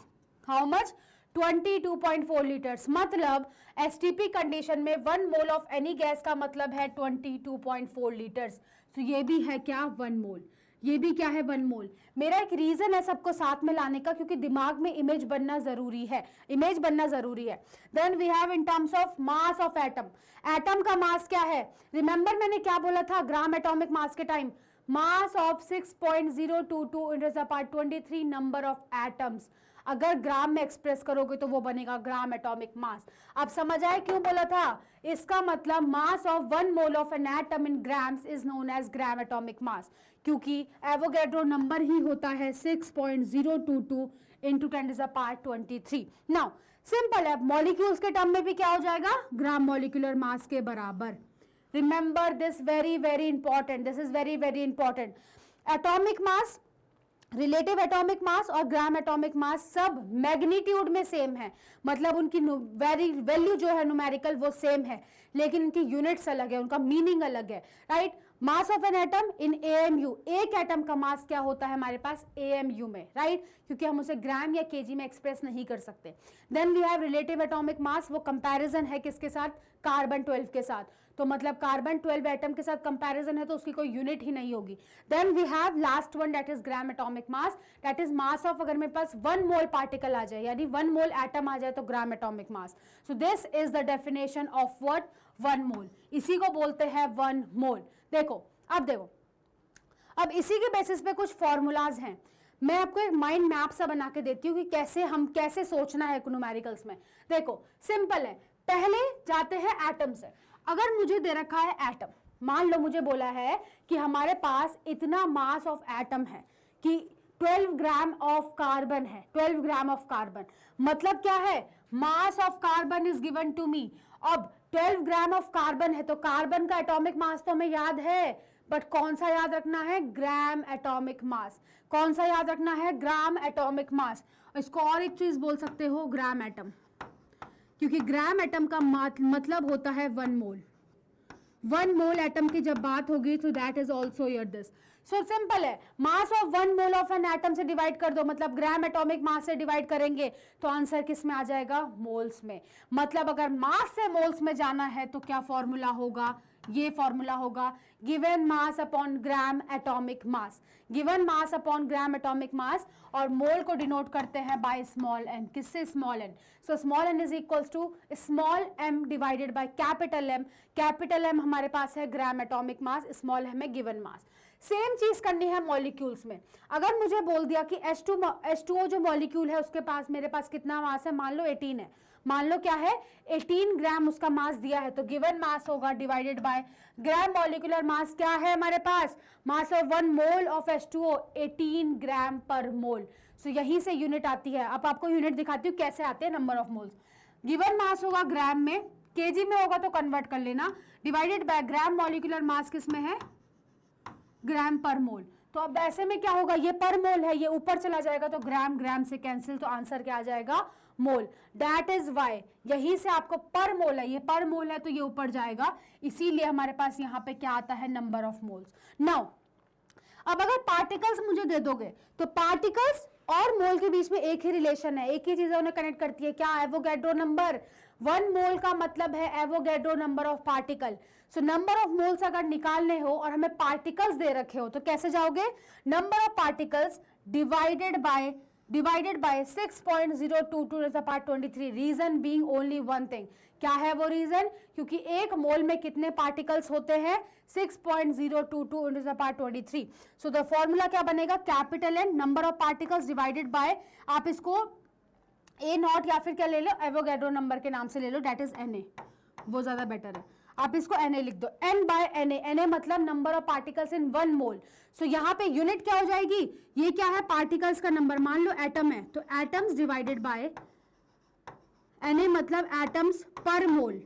How much? 22.4 litres. मतलब एसटीपी कंडीशन में 1 मोल ऑफ एनी गैस का मतलब है 22.4 लीटर्स। तो ये भी है क्या? 1 मोल। ये भी क्या है? 1 मोल। मेरा एक रीजन है सबको साथ में लाने का, क्योंकि दिमाग में इमेज बनना जरूरी है, इमेज बनना जरूरी है। Then we have in terms of mass of atom. Atom का मास क्या है? रिमेंबर मैंने क्या बोला था ग्राम एटॉमिक मास के time? Mass of 6.022 × 10⁻23 number of atoms. अगर ग्राम में एक्सप्रेस करोगे तो वो बनेगा ग्राम एटॉमिक मास। अब समझ आए क्यों बोला था? इसका मतलब mass of 1 mole of an atom in grams is known as gram atomic mass, क्योंकि एवोगैड्रो नंबर ही होता है 6.022 × 10⁻23। नाउ सिंपल है, मॉलिक्यूल्स के टर्म में भी क्या हो जाएगा? ग्राम मॉलिक्यूलर मास के बराबर। Remember this, very very important, this is very very important. Atomic mass, relative atomic mass और ग्राम एटॉमिक मास सब मैग्नीट्यूड में सेम है, मतलब उनकी वैल्यू जो है न्यूमेरिकल वो सेम है, लेकिन उनकी यूनिट्स अलग है, उनका मीनिंग अलग है, right. Mass of an atom in AMU, एक एटम का मास क्या होता है हमारे पास? AMU में, राइट, क्योंकि हम उसे ग्राम या केजी में एक्सप्रेस नहीं कर सकते। Then we have relative atomic mass, वो कंपैरिजन है किसके साथ? कार्बन 12 के साथ। तो मतलब कार्बन 12 एटम के साथ कंपैरिजन है तो उसकी कोई यूनिट ही नहीं होगी। Then we have last one, that is gram atomic mass, that is mass of, अगर मेरे पास 1 मोल पार्टिकल आ जाए, यानी 1 मोल एटम आ जाए तो ग्राम atomic mass. So this is the definition of what? 1 मोल, इसी को बोलते हैं 1 मोल। देखो अब इसी के बेसिस पे कुछ फॉर्मूलाज हैं। मैं आपको एक माइंड मैप सा बना के देती हूँ कि कैसे सोचना है न्यूमेरिकल्स में। देखो सिंपल है, पहले जाते हैं एटम से। अगर मुझे दे रखा है एटम, मान लो मुझे बोला है कि हमारे पास इतना मास ऑफ एटम है कि 12 ग्राम ऑफ कार्बन है, 12 ग्राम ऑफ कार्बन, मतलब क्या है, mass of carbon is given to me. अब 12 ग्राम ऑफ कार्बन है तो कार्बन का एटॉमिक मास तो हमें याद है, बट कौन सा याद रखना है, ग्राम एटॉमिक मास। कौन सा याद रखना है, ग्राम एटॉमिक मास। इसको और एक चीज बोल सकते हो, ग्राम एटम, क्योंकि ग्राम एटम का मतलब होता है 1 मोल। 1 मोल एटम की जब बात होगी तो that is also your this. So simple है, mass of 1 mole of an atom से डिवाइड कर दो, मतलब ग्राम एटॉमिक मास से डिवाइड करेंगे तो आंसर किस में आ जाएगा, मोल्स में। मतलब अगर मास से मोल्स में जाना है तो क्या फॉर्मूला होगा, ये फॉर्मूला होगा given mass upon gram atomic mass, given mass upon gram atomic mass, और मोल को डिनोट करते हैं बाय स्मॉल एन। किससे, small n. So small n is equals to small m divided by capital M. Capital M हमारे पास है gram atomic mass, small m है given mass. Same चीज करनी है मॉलिक्यूल्स में। अगर मुझे बोल दिया कि H2O जो मॉलिक्यूल है उसके पास, मेरे पास कितना मास है, मान लो 18 है, मान लो क्या है 18 ग्राम उसका मास दिया है, तो गिवन मास होगा divided by gram molecular mass क्या है हमारे पास, मास of 1 mole of H2O 18 gram per mole. सो यहीं से यूनिट आती है। अब आपको यूनिट दिखाती हूँ कैसे आते हैं number of moles. Given mass होगा ग्राम में, केजी में होगा तो कन्वर्ट कर लेना, divided by gram molecular mass किस में है, ग्राम पर मोल। तो अब ऐसे में क्या होगा, ये पर मोल है, ये ऊपर चला जाएगा तो ग्राम ग्राम से कैंसिल, तो आंसर क्या आ जाएगा, मोल। दैट इज वाई, यहीं से आपको पर मोल है, ये पर मोल है तो ये ऊपर जाएगा, इसीलिए हमारे पास यहाँ पे क्या आता है, नंबर ऑफ मोल्स। नाउ अब अगर पार्टिकल्स मुझे दे दोगे तो पार्टिकल्स और मोल के बीच में एक ही रिलेशन है, एक ही चीज उन्हें कनेक्ट करती है, क्या, एवोगैड्रो नंबर। 1 मोल का मतलब है Avogadro number of particle. So number of moles अगर निकालने हो और हमें पार्टिकल्स दे रखे हो तो कैसे जाओगे, number of particles divided by 6.022 reason being only one thing. क्या है वो रीजन, क्योंकि एक मोल में कितने पार्टिकल्स होते हैं, 6.022 सो द फॉर्मूला क्या बनेगा, capital N number of particles divided by, आप इसको ए नॉट या फिर क्या ले लो, एवोगैड्रो नंबर के नाम से ले लो, दैट इज Na, वो ज्यादा बेटर है, आप इसको Na लिख दो, n बाय Na मतलब नंबर ऑफ पार्टिकल्स इन 1 मोल। सो यहाँ पे यूनिट क्या हो जाएगी, ये क्या है, पार्टिकल्स का नंबर, मान लो एटम है तो एटम्स डिवाइडेड बाय Na मतलब atoms per mole.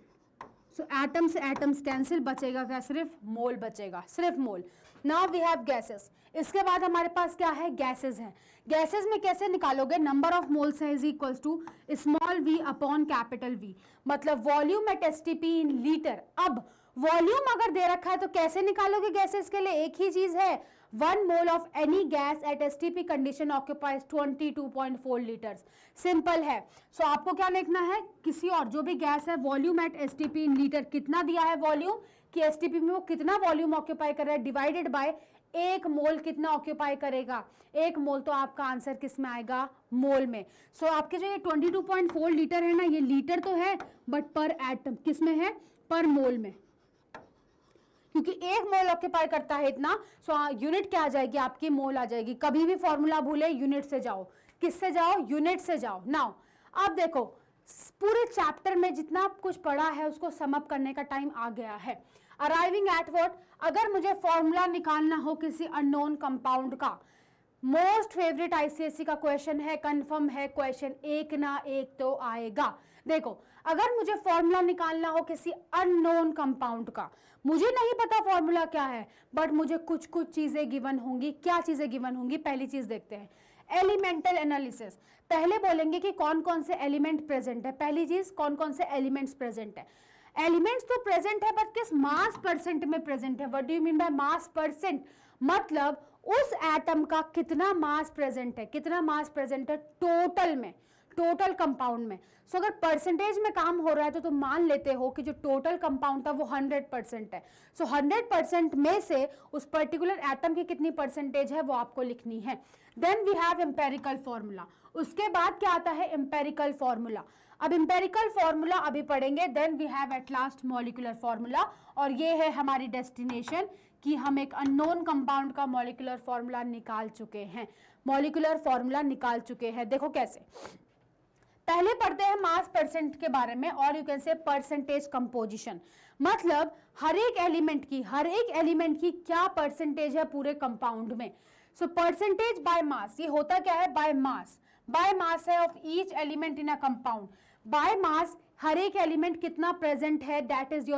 So atom से एटम्स कैंसिल, बचेगा क्या, सिर्फ मोल बचेगा, सिर्फ mole. Now we have gases. इसके बाद हमारे पास क्या है, गैसेस हैं। गैसेस में कैसे निकालोगे, नंबर ऑफ मोल्स है is equals to small v upon capital V, मतलब volume at STP in litre. अब वॉल्यूम अगर दे रखा है तो कैसे निकालोगे गैसेस के लिए, एक ही चीज है, 1 mole of any gas at STP condition occupies 22.4 litres. Simple है। सो आपको क्या लिखना है, किसी और जो भी गैस है, volume at STP in litre, कितना दिया है वॉल्यूम, कि एसटीपी में वो कितना वॉल्यूम ऑक्यूपाई कर रहा है, डिवाइडेड बाय 1 मोल कितना ऑक्यूपाई करेगा, 1 मोल, तो आपका आंसर किस में आएगा, मोल में। सो आपके जो ये 22.4 लीटर है ना, ये लीटर तो है बट पर एटम किस में है, पर मोल में, क्योंकि 1 मोल ऑक्यूपाई करता है इतना। सो यूनिट क्या आ जाएगी आपकी, मोल आ जाएगी। कभी भी फॉर्मूला भूले, यूनिट से जाओ, किससे जाओ, यूनिट से जाओ। नाउ अब देखो पूरे चैप्टर में जितना कुछ पढ़ा है उसको सम अप करने का टाइम आ गया है। अराइविंग एट व्हाट, अगर मुझे फॉर्मूला निकालना हो किसी अननोन कंपाउंड का, मोस्ट फेवरेट आईसीएससी का क्वेश्चन है, कंफर्म है क्वेश्चन, एक ना एक तो आएगा। देखो अगर मुझे फॉर्मूला निकालना हो किसी अननोन कंपाउंड का, मुझे नहीं पता फॉर्मूला क्या है, बट मुझे कुछ चीजें गिवन होंगी। क्या चीजें गिवन होंगी, पहली चीज देखते हैं, एलिमेंटल एनालिसिस। पहले बोलेंगे कि कौन कौन से एलिमेंट प्रेजेंट है, पहली चीज कौन कौन से एलिमेंट्स प्रेजेंट है। एलिमेंट्स तो प्रेजेंट है बट किस मास परसेंट में प्रेजेंट है, what do you mean by mass percent, मतलब उस एटम का कितना मास प्रेजेंट है, कितना मास प्रेजेंट है टोटल में, टोटल कंपाउंड में। सो अगर परसेंटेज में काम हो रहा है तो तुम मान लेते हो कि जो टोटल कंपाउंड था वो 100% है। सो 100% में से उस पर्टिकुलर एटम की कितनी परसेंटेज है वो आपको लिखनी है। Then we have empirical formula. उसके बाद क्या आता है, एम्पेरिकल फॉर्मूला। अब इंपेरिकल फॉर्मूला अभी पढ़ेंगे, then we have at last molecular formula, और ये है हमारी डेस्टिनेशन कि हम एक अननोन कंपाउंड का मॉलिक्यूलर फॉर्मूला निकाल चुके हैं, मॉलिक्यूलर फॉर्मूला निकाल चुके हैं। देखो कैसे, पहले पढ़ते हैं मास परसेंट के बारे में, और यू कैन से परसेंटेज कंपोजिशन, मतलब हर एक एलिमेंट की क्या परसेंटेज है पूरे कंपाउंड में। सो परसेंटेज बाय मास, ये होता क्या है, बाय मास है of each element in a compound. By mass हर एक एलिमेंट कितना प्रेजेंट है, that is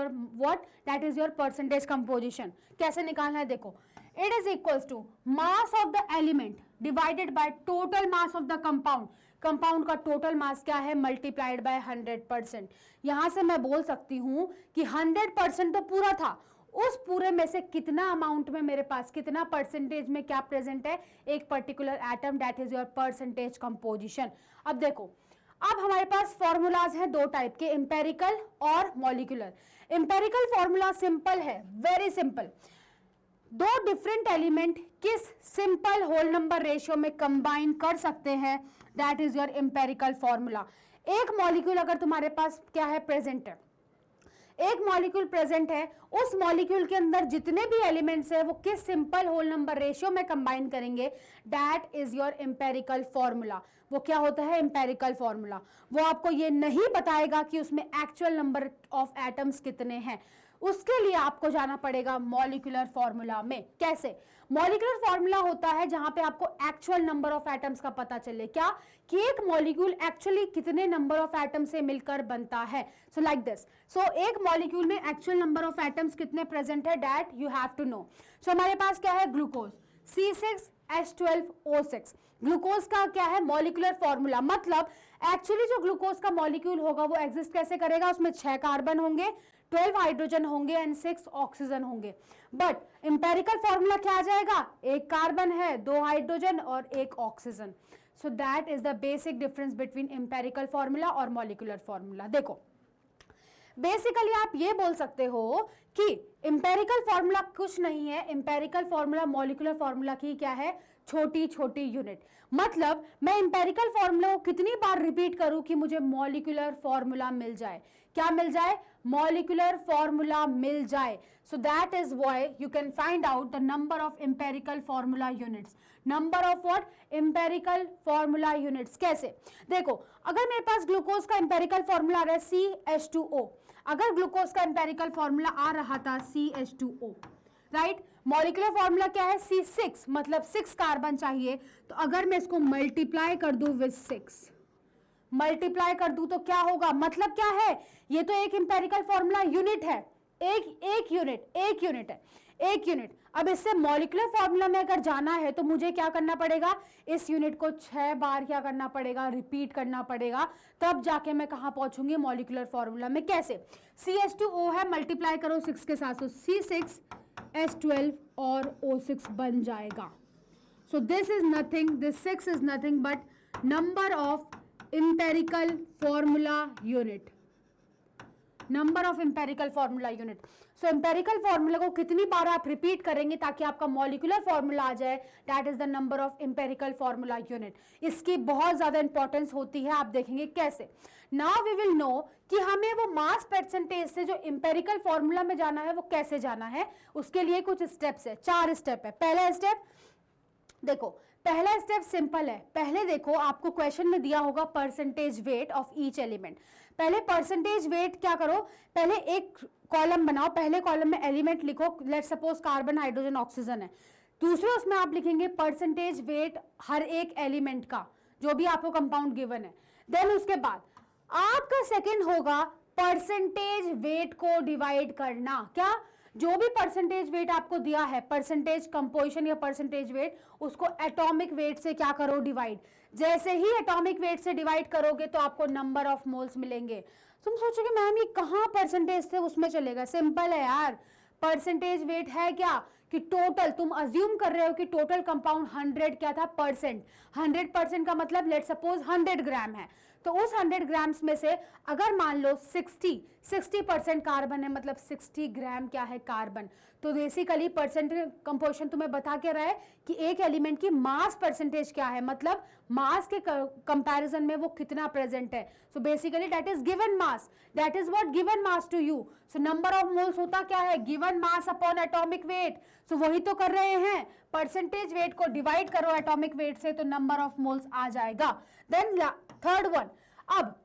your percentage composition. कैसे निकालना है, देखो, it is equals to mass of the element divided by total mass of the compound. Compound का total mass क्या है, मल्टीप्लाइड बाय 100%। यहां से मैं बोल सकती हूं कि 100% तो पूरा था, उस पूरे में से कितना अमाउंट में मेरे पास, कितना परसेंटेज में क्या प्रेजेंट है, एक particular atom, that is your percentage composition. अब देखो, अब हमारे पास फॉर्मूलाज हैं दो टाइप के, इंपेरिकल और मॉलिक्यूलर। इंपेरिकल फॉर्मूला सिंपल है, वेरी सिंपल। दो डिफरेंट एलिमेंट किस सिंपल होल नंबर रेशियो में कंबाइन कर सकते हैं, that is your empirical formula. एक मॉलिक्यूल अगर तुम्हारे पास क्या है, प्रेजेंट है, एक मॉलिक्यूल प्रेजेंट है, उस मॉलिक्यूल के अंदर जितने भी एलिमेंट्स है वो किस सिंपल होल नंबर रेशियो में कंबाइन करेंगे, that is your empirical formula. वो क्या होता है, इंपेरिकल फॉर्मूला। वो आपको ये नहीं बताएगा कि उसमें एक्चुअल नंबर ऑफ एटम्स कितने हैं, उसके लिए आपको जाना पड़ेगा मॉलिक्यूलर फॉर्मूला में। कैसे, मॉलिक्यूलर फॉर्मूला होता है जहां पे आपको एक्चुअल नंबर ऑफ एटम्स का पता चले, क्या कि एक मॉलिक्यूल एक्चुअली कितने नंबर ऑफ एटम से मिलकर बनता है। सो लाइक दिस, सो एक मॉलिक्यूल में एक्चुअल नंबर ऑफ एटम्स कितने प्रेजेंट है, that you have to know. So हमारे पास क्या है, ग्लूकोज C6H12O6। ग्लूकोज का क्या है, मॉलिक्यूलर फॉर्मूला, मतलब एक्चुअली जो ग्लूकोज का मॉलिक्यूल होगा वो एग्जिस्ट कैसे करेगा, उसमें 6 कार्बन होंगे, 12 हाइड्रोजन होंगे एंड 6 ऑक्सीजन होंगे। बट इंपेरिकल फॉर्मूला क्या आ जाएगा, एक कार्बन है, 2 हाइड्रोजन और 1 oxygen. So that is the basic difference between empirical formula और मॉलिक्यूलर फॉर्मूला। देखो, बेसिकली आप ये बोल सकते हो कि इंपेरिकल फॉर्मूला कुछ नहीं है, इंपेरिकल फॉर्मूला मॉलिक्यूलर फॉर्मूला की क्या है, छोटी छोटी यूनिट। मतलब मैं इंपेरिकल फॉर्मूला को कितनी बार रिपीट करूं कि मुझे मॉलिक्यूलर फॉर्मूला मिल जाए, क्या मिल जाए, मॉलिक्यूलर फॉर्मूला मिल जाए। So that is why you can find out the number of empirical formula units. Number of what, empirical formula units. कैसे, देखो, अगर मेरे पास ग्लूकोज का इंपेरिकल फॉर्मूला आ रहा है CH2O, अगर ग्लूकोज का इंपेरिकल फॉर्मूला आ रहा था CH2O, राइट, मॉलिक्यूलर फॉर्मूला क्या है, C6, मतलब 6 कार्बन चाहिए, तो अगर मैं इसको मल्टीप्लाई कर दूं विद 6, मल्टीप्लाई कर दूं तो क्या होगा, मतलब क्या है, ये तो एक इंपेरिकल फॉर्मूला यूनिट है, एक यूनिट। अब इससे मॉलिक्यूलर फॉर्मूला में अगर जाना है तो मुझे क्या करना पड़ेगा, इस यूनिट को 6 बार क्या करना पड़ेगा, रिपीट करना पड़ेगा, तब जाके मैं कहां पहुंचूंगी, मॉलिक्यूलर फॉर्मूला में। कैसे, CH2O है, मल्टीप्लाई करो 6 के साथ, तो C6H12 और O6 बन जाएगा। सो this is nothing, this 6 is nothing but number of empirical formula unit, number of empirical formula unit. So empirical formula को कितनी बार आप रिपीट करेंगे ताकि आपका मॉलिक्यूलर फॉर्मूला आ जाए, that is the number of empirical formula unit. इसकी बहुत ज्यादा इंपॉर्टेंस होती है, आप देखेंगे कैसे। नाउ वी विल नो कि हमें वो मास परसेंटेज से जो इंपेरिकल फॉर्मूला में जाना है वो कैसे जाना है, उसके लिए कुछ स्टेप्स है, 4 स्टेप है। पहला स्टेप देखो, पहला स्टेप सिंपल है। पहले देखो, आपको क्वेश्चन में दिया होगा percentage weight of each element. पहले परसेंटेज वेट क्या करो, पहले एक कॉलम बनाओ, पहले कॉलम में एलिमेंट लिखो, let's suppose carbon, hydrogen, oxygen है। दूसरे उसमें आप लिखेंगे परसेंटेज वेट हर एक एलिमेंट का, जो भी आपको कंपाउंड गिवन है। देन उसके बाद आपका सेकंड होगा परसेंटेज वेट को डिवाइड करना। क्या, जो भी परसेंटेज वेट आपको दिया है, परसेंटेज कंपोजिशन या परसेंटेज वेट, उसको एटॉमिक वेट से क्या करो, डिवाइड। जैसे ही एटॉमिक वेट से डिवाइड करोगे तो आपको नंबर ऑफ मोल्स मिलेंगे। तुम सोचोगे मैम ये कहाँ परसेंटेज से उसमें चलेगा, सिंपल है यार। परसेंटेज वेट है क्या कि टोटल, तुम अज्यूम कर रहे हो कि टोटल कंपाउंड 100 क्या था, परसेंट। 100% का मतलब लेट सपोज 100 ग्राम है, तो उस 100 ग्राम्स में से अगर मान लो 60% कार्बन है, मतलब 60 ग्राम क्या है कार्बन, तो बेसिकली परसेंटेज कंपोजिशन तुम्हें बता के रहा है कि एक एलिमेंट की मास परसेंटेज क्या है, मतलब मास के कंपैरिजन में वो कितना प्रेजेंट है। So basically that is given mass, that is what given mass to you. So number of moles होता क्या है, given mass upon atomic weight. So वही तो कर रहे हैं, परसेंटेज वेट को डिवाइड करो एटॉमिक वेट से तो नंबर ऑफ मोल्स आ जाएगा। देन थर्ड वन, अब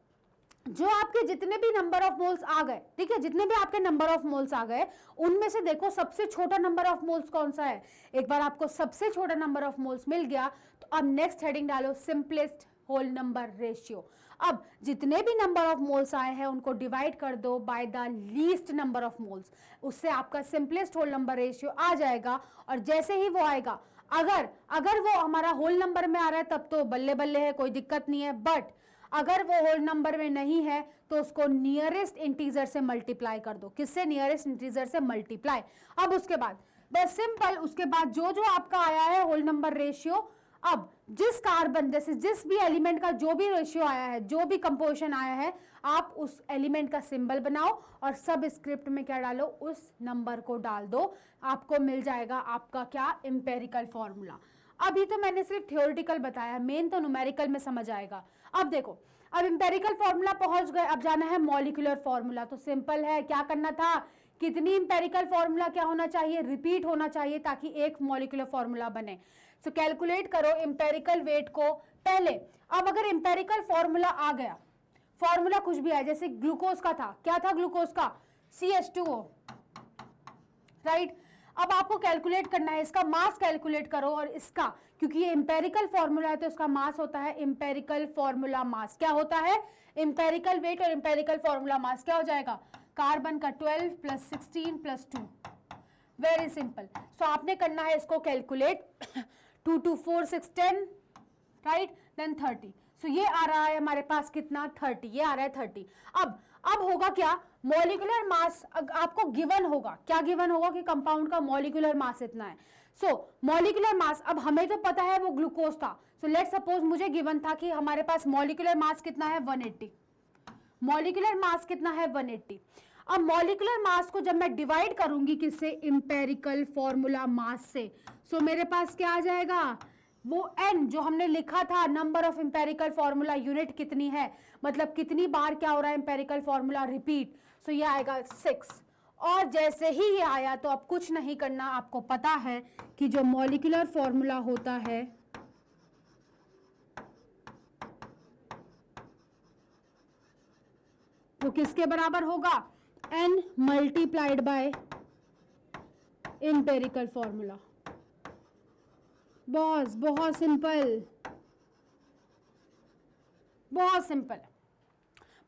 जो आपके जितने भी नंबर ऑफ मोल्स आ गए, ठीक है, जितने भी आपके नंबर ऑफ मोल्स आ गए उनमें से देखो सबसे छोटा नंबर ऑफ मोल्स कौन सा है। एक बार आपको सबसे छोटा नंबर ऑफ मोल्स मिल गया तो अब नेक्स्ट हेडिंग डालो सिंपलेस्ट होल नंबर रेशियो। अब जितने भी नंबर ऑफ मोल्स आए हैं उनको डिवाइड कर दो by the least number of moles, उससे आपका सिंपलेस्ट होल नंबर रेशियो आ जाएगा। और जैसे ही वो आएगा, अगर वो हमारा होल नंबर में आ रहा है तब तो बल्ले बल्ले है, कोई दिक्कत नहीं है, बट अगर वो होल नंबर में नहीं है तो उसको नियरेस्ट इंटीजर से मल्टीप्लाई कर दो। किससे, नियरेस्ट इंटीजर से मल्टीप्लाई। अब उसके बाद बस सिंपल, उसके बाद जो जो आपका आया है होल नंबर रेशियो, अब जिस कार्बन जैसे जिस भी एलिमेंट का जो भी रेशियो आया है, जो भी कंपोजिशन आया है, आप उस एलिमेंट का सिंबल बनाओ और सब स्क्रिप्ट में क्या डालो, उस नंबर को डाल दो, आपको मिल जाएगा आपका क्या, एम्पेरिकल फॉर्मूला। अभी तो मैंने सिर्फ थ्योरेटिकल बताया, मेन तो न्यूमेरिकल में समझ आएगा। अब देखो, अब एम्पेरिकल फॉर्मूला पहुंच गए, अब जाना है मॉलिक्यूलर फॉर्मूला। तो सिंपल है, क्या करना था, कितनी एम्पेरिकल फॉर्मूला क्या होना चाहिए, रिपीट होना चाहिए ताकि एक मॉलिक्यूलर फॉर्मूला बने। सो कैलकुलेट करो एम्पेरिकल वेट को पहले। अब अगर एम्पेरिकल फॉर्मूला आ गया, फॉर्मूला कुछ भी आया, जैसे ग्लूकोज का था, क्या था ग्लूकोज का, CH2O, राइट। अब आपको कैलकुलेट करना है, इसका मास कैलकुलेट करो और इसका, क्योंकि ये एम्पेरिकल फॉर्मूला है तो इसका मास होता है एम्पेरिकल फॉर्मूला मास। क्या होता है, एम्पेरिकल वेट और एम्पेरिकल फॉर्मूला मास क्या हो जाएगा, कार्बन का 12 + 16 + 2। Very simple. सो आपने करना है इसको कैलकुलेट, 2 2 4 6 10, राइट, देन 30। सो ये आ रहा है हमारे पास कितना, 30, ये आ रहा है 30। अब होगा क्या, मॉलिक्यूलर मास आपको गिवन होगा, क्या गिवन होगा कि कंपाउंड का मॉलिक्यूलर मास इतना है। सो मॉलिक्यूलर मास, अब हमें तो पता है वो ग्लूकोज था, सो लेट्स सपोज मुझे गिवन था कि हमारे पास मॉलिक्यूलर मास कितना है, 180, मॉलिक्यूलर मास कितना है, 180। अब मॉलिक्यूलर मास को जब मैं डिवाइड करूंगी किससे, एम्पेरिकल फॉर्मूला मास से, सो मेरे पास क्या आ जाएगा, वो n जो हमने लिखा था, number of empirical formula unit कितनी है, मतलब कितनी बार क्या हो रहा है एम्पेरिकल फॉर्मूला रिपीट, सो ये आएगा 6। और जैसे ही ये आया तो अब कुछ नहीं करना, आपको पता है कि जो मॉलिक्यूलर फॉर्मूला होता है वो किसके बराबर होगा, n multiplied by empirical formula. Boss बहुत सिंपल, बहुत सिंपल।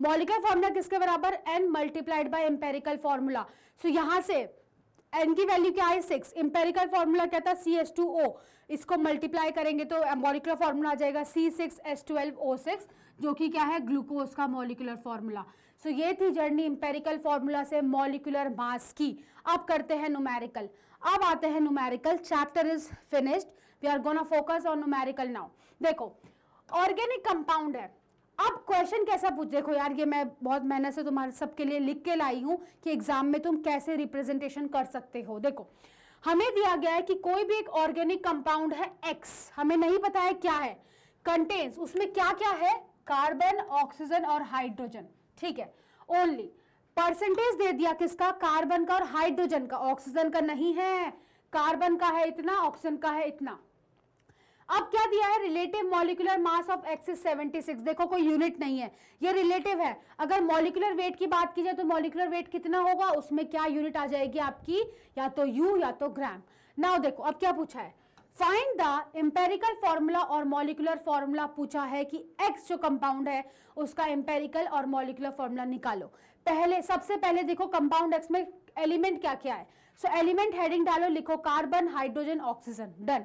मॉलिक्यूलर फॉर्मूला किसके बराबर, n multiplied by empirical formula. So यहां से n की वैल्यू क्या है, 6, एम्पेरिकल फॉर्मूला क्या था, CH2O, इसको मल्टीप्लाई करेंगे तो मॉलिक्यूलर फॉर्मूला आ जाएगा C6H12O6, जो कि क्या है, ग्लूकोज का मॉलिक्यूलर फॉर्मूला। सो ये थी जर्नी एम्पेरिकल फॉर्मूला से मॉलिक्यूलर मास की। अब करते हैं न्यूमेरिकल। अब आते हैं numerical, chapter is finished, we are gonna focus on numerical now. देखो ऑर्गेनिक कंपाउंड है, अब क्वेश्चन कैसा पूछ, देखो यार ये मैं बहुत मेहनत से तुम्हारे सबके लिए लिख के लाई हूं कि एग्जाम में तुम कैसे रिप्रेजेंटेशन कर सकते हो। देखो हमें दिया गया है कि कोई भी एक ऑर्गेनिक कंपाउंड है X, हमें नहीं पता है क्या है, कंटेन्स, उसमें क्या क्या है, कार्बन, ऑक्सीजन और हाइड्रोजन, ठीक है, ओनली परसेंटेज दे दिया किसका, कार्बन का और हाइड्रोजन का, ऑक्सीजन का नहीं है, कार्बन का है इतना, ऑक्सीजन का है इतना। अब क्या दिया है, relative molecular mass of X is 76, देखो कोई यूनिट नहीं है, ये रिलेटिव है। अगर मॉलिक्यूलर वेट की बात की जाए तो मॉलिक्यूलर वेट कितना होगा, उसमें क्या यूनिट आ जाएगी आपकी, या तो U या तो ग्राम। नाउ देखो अब क्या पूछा है, फाइंड द एम्पेरिकल फॉर्मूला और मॉलिक्यूलर फॉर्मूला पूछा है कि X जो कंपाउंड है उसका एम्पेरिकल और मॉलिक्यूलर फॉर्मूला निकालो। पहले सबसे पहले देखो कंपाउंड X में एलिमेंट क्या क्या है, सो एलिमेंट हेडिंग डालो, लिखो carbon, hydrogen, oxygen, done.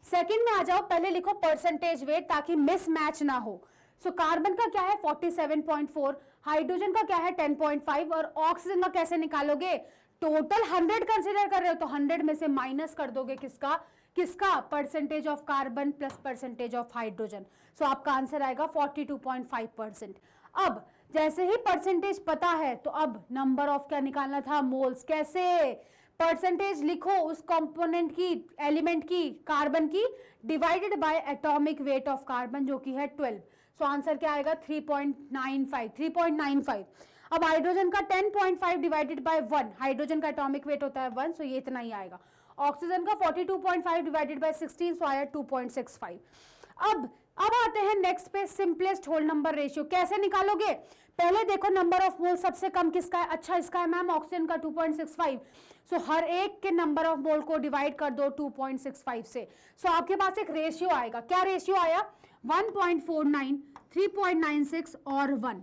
Second में आ जाओ, पहले लिखो परसेंटेज वेट ताकि मिसमैच ना हो। सो कार्बन का क्या है 47.4, हाइड्रोजन का क्या है 10.5 और ऑक्सीजन का कैसे निकालोगे टोटल 100 कंसिडर कर रहे हो तो 100 में से माइनस कर दोगे किसका percentage of carbon plus percentage of hydrogen. So आपका आंसर आएगा 42.5%। अब जैसे ही परसेंटेज पता है तो अब नंबर ऑफ क्या निकालना था, मोल्स। कैसे? परसेंटेज लिखो उस कंपोनेंट की, एलिमेंट की, कार्बन की, divided by atomic weight of carbon जो कि है 12। सो आंसर क्या आएगा 3.95। अब हाइड्रोजन का 10.5 डिवाइडेड बाय 1, हाइड्रोजन का एटॉमिक वेट होता है 1, सो ये इतना ही आएगा। ऑक्सीजन का 42.5 डिवाइडेड बाय 16, सो आया 2.65। अब आते हैं नेक्स्ट पे, सिंपलेस्ट होल नंबर रेशियो। कैसे निकालोगे? पहले देखो नंबर ऑफ मोल सबसे कम किसका है। अच्छा इसका है मैम, ऑक्सीजन का 2.65। सो हर एक के नंबर ऑफ मोल को डिवाइड कर दो 2.65 से। सो आपके पास एक रेशियो आएगा। क्या रेशियो आया? 1.49, 3.96 और 1।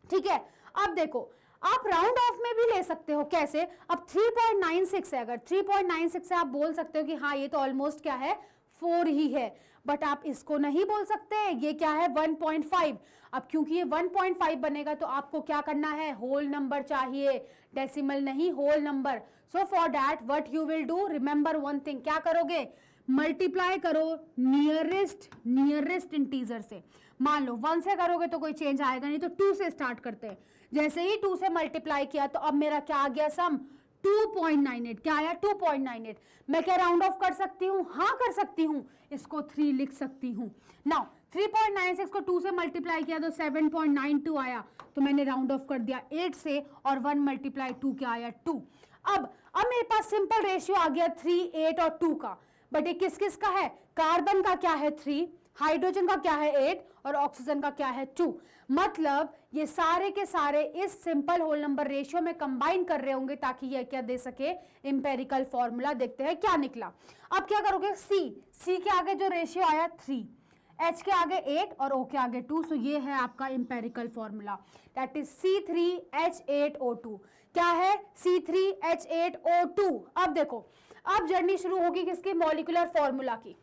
ठीक है, अब देखो आप राउंड ऑफ में भी ले सकते हो। कैसे? अब 3.96 है, अगर 3.96 से आप बोल सकते हो कि हाँ ये तो ऑलमोस्ट क्या है 4 ही है, बट आप इसको नहीं बोल सकते, ये क्या है 1.5। अब क्योंकि ये 1.5 बनेगा तो आपको क्या करना है, होल नंबर चाहिए, डेसिमल नहीं, whole number. So for that what you will do, remember one thing, क्या करोगे, मल्टीप्लाई करो नियरेस्ट इंटीजर से। मान लो 1 से करोगे तो कोई चेंज आएगा नहीं, तो 2 से स्टार्ट करते हैं। जैसे ही 2 से मल्टीप्लाई किया तो अब मेरा क्या आ गया सम 2.98। क्या आया 2.98। मैं क्या राउंड ऑफ कर सकती हूँ? हाँ कर सकती हूँ, इसको 3 लिख सकती हूँ। नाउ 3.96 को 2 से मल्टीप्लाई किया तो 7.92 आया, तो मैंने राउंड ऑफ कर दिया 8 से, और 1 मल्टीप्लाई 2 क्या आया 2। अब मेरे पास सिंपल रेशियो आ गया 3, 8 और 2 का, बट ये किस किस का है? कार्बन का क्या है 3, हाइड्रोजन का क्या है 8 और ऑक्सीजन का क्या है 2। मतलब ये सारे के सारे इस सिंपल होल नंबर रेशियो में कंबाइन कर रहे होंगे ताकि ये क्या दे सके, इंपेरिकल फॉर्मूला। देखते हैं क्या निकला। अब क्या करोगे, सी के आगे जो रेशियो आया 3, H के आगे 8 और O के आगे 2, सो ये है आपका empirical formula, that is C3H8O2। क्या है? C3H8O2। अब देखो, अब जर्नी शुरू होगी किसकी, मॉलिक्यूलर फॉर्मूला की।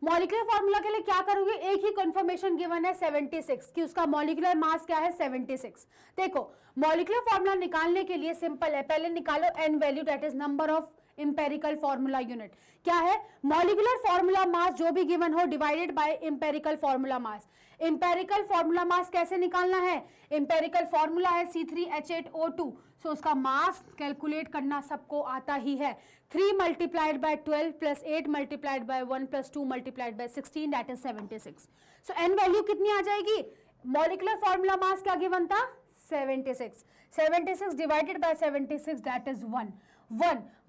मॉलिक्यूलर फॉर्मूला के लिए क्या करोगे, एक ही कंफर्मेशन गिवन है 76 कि उसका मॉलिक्यूलर मास क्या है 76। देखो मॉलिक्यूलर फॉर्मूला निकालने के लिए सिंपल है, पहले निकालो n value, that is number of empirical formula unit. क्या है? मॉलिक्यूलर फॉर्मूला मास जो भी गिवन हो divided by empirical formula mass. Empirical formula mass कैसे निकालना है? इंपेरिकल फॉर्मूला है C3H8O2, सो उसका मास कैलकुलेट करना सबको आता ही है। 3 multiplied by 12 plus 8 multiplied by 1 plus 2 multiplied bye 16, that is 76। So n value कितनी आ जाएगी? मॉलिक्यूलर फॉर्मूला मास क्या गिवन था 76, 76 डिवाइडेड बाय 76, दैट इज 1।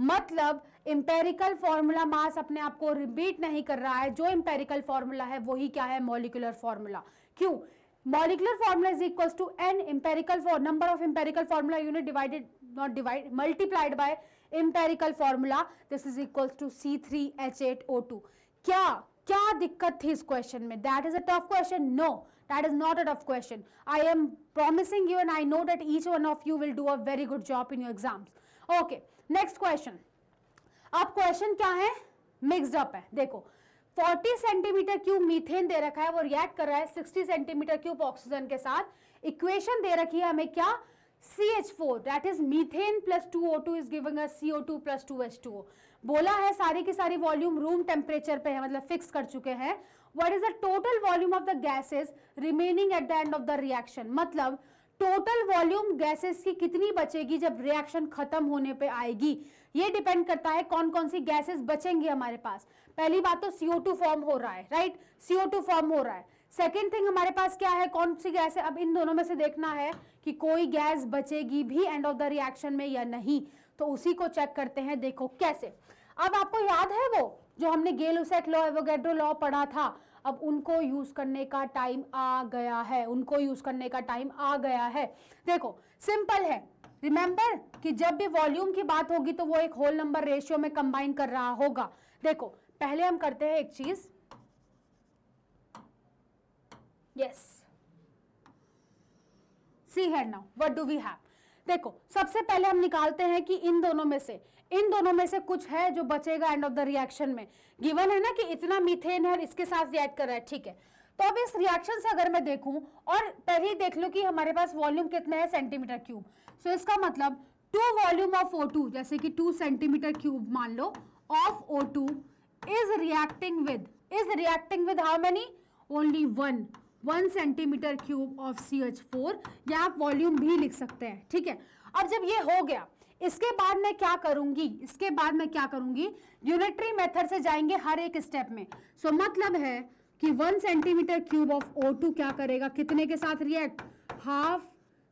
मतलब इंपेरिकल फॉर्मूला मास अपने आप को रिपीट नहीं कर रहा है, जो इंपेरिकल फॉर्मूला है वही क्या है, मॉलिक्यूलर फॉर्मूला। क्यों? Molecular formula is equals to n empirical for number of empirical formula unit divided, not divide, multiplied by empirical formula, this is equals to C3H8O2। क्या दिक्कत थी इस क्वेश्चन में? That is a tough question? No, that is not a tough question. I am promising you and I know that each one of you will do a very good job in your exams. Okay, next question. अब question क्या है, mixed up है। देखो 40 centimetre cube methane दे रखा है, वो react कर रहा है 60 सेंटीमीटर क्यूब ऑक्सीजन के साथ। इक्वेशन दे रखी है हमें क्या, CH4 that is methane plus 2O2 is giving us CO2 plus 2H2O। बोला है सारी की सारी वॉल्यूम रूम टेम्परेचर पे है, मतलब फिक्स कर चुके हैं। What is the total volume of the gases remaining at the end of the reaction? मतलब टोटल वॉल्यूम गैसेस की कितनी बचेगी जब रिएक्शन खत्म होने पे आएगी, ये डिपेंड करता है कौन कौन सी गैसेस बचेंगी हमारे पास। पहली बात तो CO2 फॉर्म हो रहा है, राइट, CO2 फॉर्म हो रहा है। सेकेंड थिंग हमारे पास क्या है, कौन सी गैस है। अब इन दोनों में से देखना है कि कोई गैस बचेगी भी एंड ऑफ द रिएक्शन में या नहीं, तो उसी को चेक करते हैं। देखो कैसे, अब आपको याद है वो जो हमने गेल-लुसैक लॉ, एवोगैड्रो लॉ पढ़ा था, अब उनको यूज करने का टाइम आ गया है, उनको यूज करने का टाइम आ गया है। देखो सिंपल है, रिमेंबर कि जब भी वॉल्यूम की बात होगी तो वो एक होल नंबर रेशियो में कंबाइन कर रहा होगा। देखो पहले हम करते हैं एक चीज, yes, see here now what do we have. देखो सबसे पहले हम निकालते हैं कि इन दोनों में से कुछ है जो बचेगा एंड ऑफ द रिएक्शन में। गिवन है ना कि इतना मीथेन है और इसके साथ रिएक्ट कर रहा है, ठीक है। तो अब इस रिएक्शन से अगर मैं देखूं और पहले ही देख लो कि हमारे पास वॉल्यूम कितना है सेंटीमीटर क्यूब, सो इसका मतलब टू वॉल्यूम ऑफ O2 जैसे कि 2 सेंटीमीटर क्यूब मान लो of O2 is reacting with how many, only 1 centimetre cube of CH4, या आप वॉल्यूम भी लिख सकते हैं, ठीक है। अब जब ये हो गया, इसके बाद मैं क्या करूंगी, यूनिटरी मेथड से जाएंगे हर एक स्टेप में। सो मतलब है कि 1 सेंटीमीटर क्यूब ऑफ O2 क्या करेगा, कितने के साथ react, half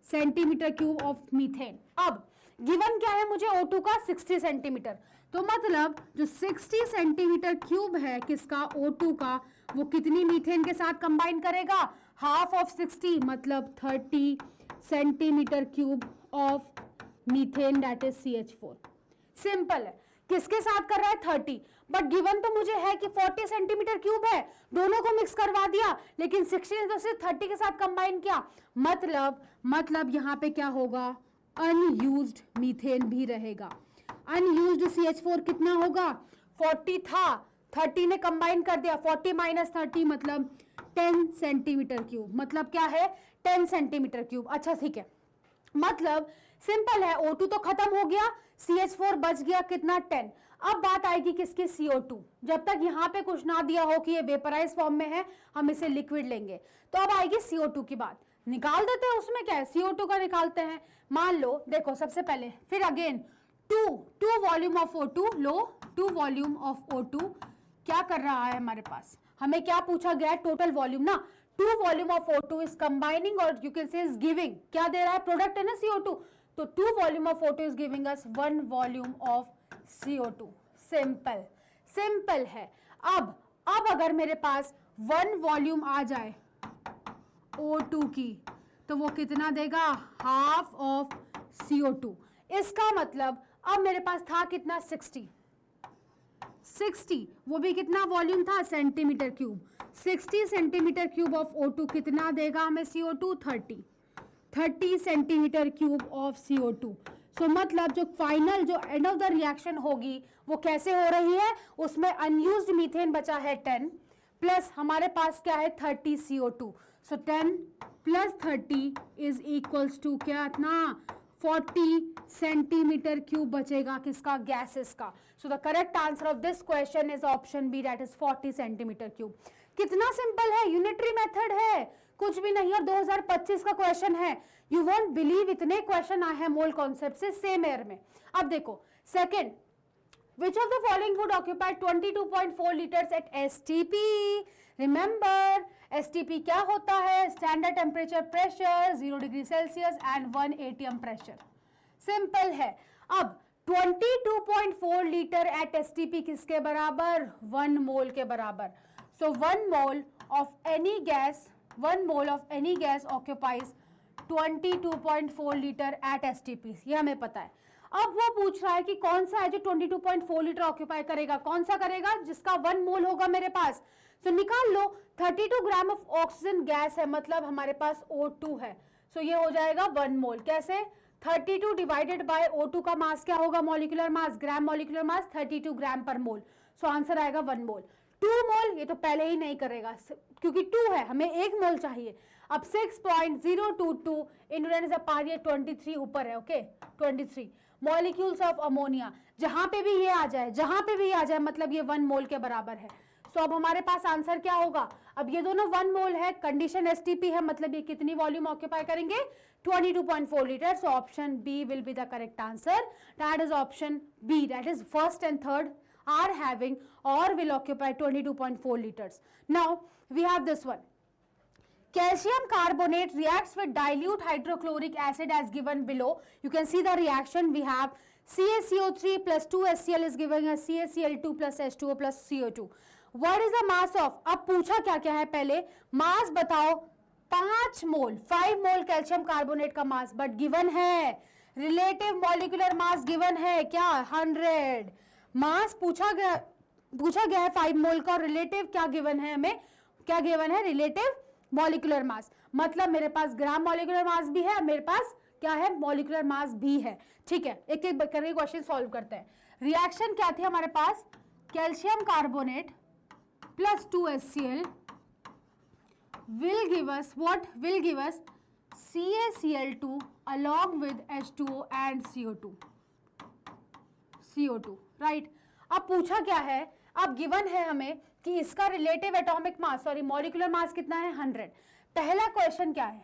centimetre cube of methane. अब गिवन क्या है मुझे O2 का 60 सेंटीमीटर, तो मतलब जो 60 सेंटीमीटर क्यूब है किसका, O2 का, वो कितनी मीथेन के साथ कंबाइन करेगा, हाफ ऑफ 60 मतलब 30 centimetre cube of methane that is CH4। Simple है, किसके साथ कर रहा है 30, बट गिवन तो मुझे है कि 40 सेंटीमीटर क्यूब है, दोनों को मिक्स करवा दिया, लेकिन 60 तो सिर्फ 30 के साथ कंबाइन किया, मतलब यहाँ पे क्या होगा, अनयूज्ड मीथेन भी रहेगा। अनयूज्ड CH4 कितना होगा, 40 था, 30 ने कंबाइन कर दिया, 40 माइनस 30 मतलब 10 सेंटीमीटर क्यूब, मतलब क्या है 10 सेंटीमीटर क्यूब। अच्छा ठीक है, मतलब सिंपल है, O2 तो खत्म हो गया, CH4 बच गया कितना 10। अब बात आएगी किसकी, CO2। जब तक यहाँ पे कुछ ना दिया हो कि ये वेपराइज फॉर्म में है, हम इसे लिक्विड लेंगे, तो अब आएगी CO2 की बात, निकाल देते हैं, उसमें क्या है, CO2 का निकालते हैं। मान लो देखो सबसे पहले, फिर again 2 volume of O2 low, 2 volume of O2 क्या कर रहा है हमारे पास, हमें क्या पूछा गया है, टोटल वॉल्यूम ना, 2 volume of O2 is combining और you can say is giving, क्या दे रहा है, प्रोडक्ट है ना CO2, तो 2 volume of O2 is giving us 1 volume of CO2। Simple है। अब अगर मेरे पास 1 वॉल्यूम आ जाए O2 की, तो वो कितना देगा, हाफ ऑफ CO2। इसका मतलब अब मेरे पास था कितना 60, वो भी कितना वॉल्यूम था, centimetre cube, 60 centimetre cube of O2 कितना देगा हमें CO2, 30 centimetre cube of CO2। सो मतलब जो फाइनल जो एंड ऑफ द रिएक्शन होगी वो कैसे हो रही है, उसमें अनयूज्ड मीथेन बचा है 10 प्लस हमारे पास क्या है 30 CO2। So 10 plus 30 is equals to what, इतना 40 सेंटीमीटर क्यूब बचेगा किसका, गैसेस का। So the correct answer of this question is option B, that is 40 centimetre cube. कितना सिंपल है, यूनिटरी मेथड है, कुछ भी नहीं, और 2025 का क्वेश्चन है। यू वोंट बिलीव इतने क्वेश्चन आए हैं मोल कॉन्सेप्ट से सेम ईयर में। अब देखो second, which of the following would occupy 22.4 liters at STP? Remember STP क्या होता है, standard temperature pressure 0 degree Celsius and 1 ATM pressure. Simple है। अब 22.4 लीटर एट STP किसके बराबर, 1 मोल के बराबर। सो 1 mole of any gas occupies 22.4 litre at STP, ये हमें पता है। अब वो पूछ रहा है कि कौन सा है जो 22.4 लीटर ऑक्यूपाई करेगा, कौन सा करेगा, जिसका 1 मोल होगा मेरे पास। सो निकाल लो, 32 ग्राम ऑफ ऑक्सीजन गैस है, मतलब हमारे पास O2 है। सो ये हो जाएगा 1 मोल। कैसे, 32 डिवाइडेड बाय O2 का मास क्या होगा, molecular mass, gram molecular mass 32 ग्राम पर मोल। सो आंसर आएगा 1 मोल। 2 मोल ये तो पहले ही नहीं करेगा क्योंकि 2 है, हमें 1 मोल चाहिए। अब 6.022 इंटू 10 पावर 23 ऊपर है, ओके 23 मॉलिक्यूल्स ऑफ अमोनिया। जहां पे भी ये आ जाए मतलब ये 1 मोल के बराबर है। सो अब हमारे पास आंसर क्या होगा, अब ये दोनों 1 मोल है, कंडीशन STP है, मतलब ये कितनी वॉल्यूम ऑक्यूपाई करेंगे, 22.4 litre. So option B will be the correct answer, that is option B, that is first and third are having or will occupy 22.4 liters. Now we have this one. Calcium carbonate reacts with dilute hydrochloric acid as given below. You can see the reaction. We have CaCO3 plus 2HCl is giving us CaCl2 plus H2O plus CO2. What is the mass of? अब पूछा क्या क्या है, पहले मास बताओ, 5 mole 5 मोल calcium carbonate का मास, but given है relative molecular mass given है क्या, 100। मास पूछा गया है 5 मोल का, और रिलेटिव क्या गिवन है हमें, क्या गिवन है, रिलेटिव मॉलिक्यूलर मास, मतलब मेरे पास ग्राम मॉलिक्यूलर मास भी है, मेरे पास क्या है, मॉलिक्यूलर मास भी है। ठीक है, एक एक करके क्वेश्चन सॉल्व करते हैं। रिएक्शन क्या थी हमारे पास, calcium carbonate plus 2HCl will give us what, will give us CaCl2 along with H2O and CO2 right. अब पूछा क्या है, अब गिवन है हमें कि इसका relative atomic mass sorry molecular mass कितना है 100। पहला क्वेश्चन क्या है,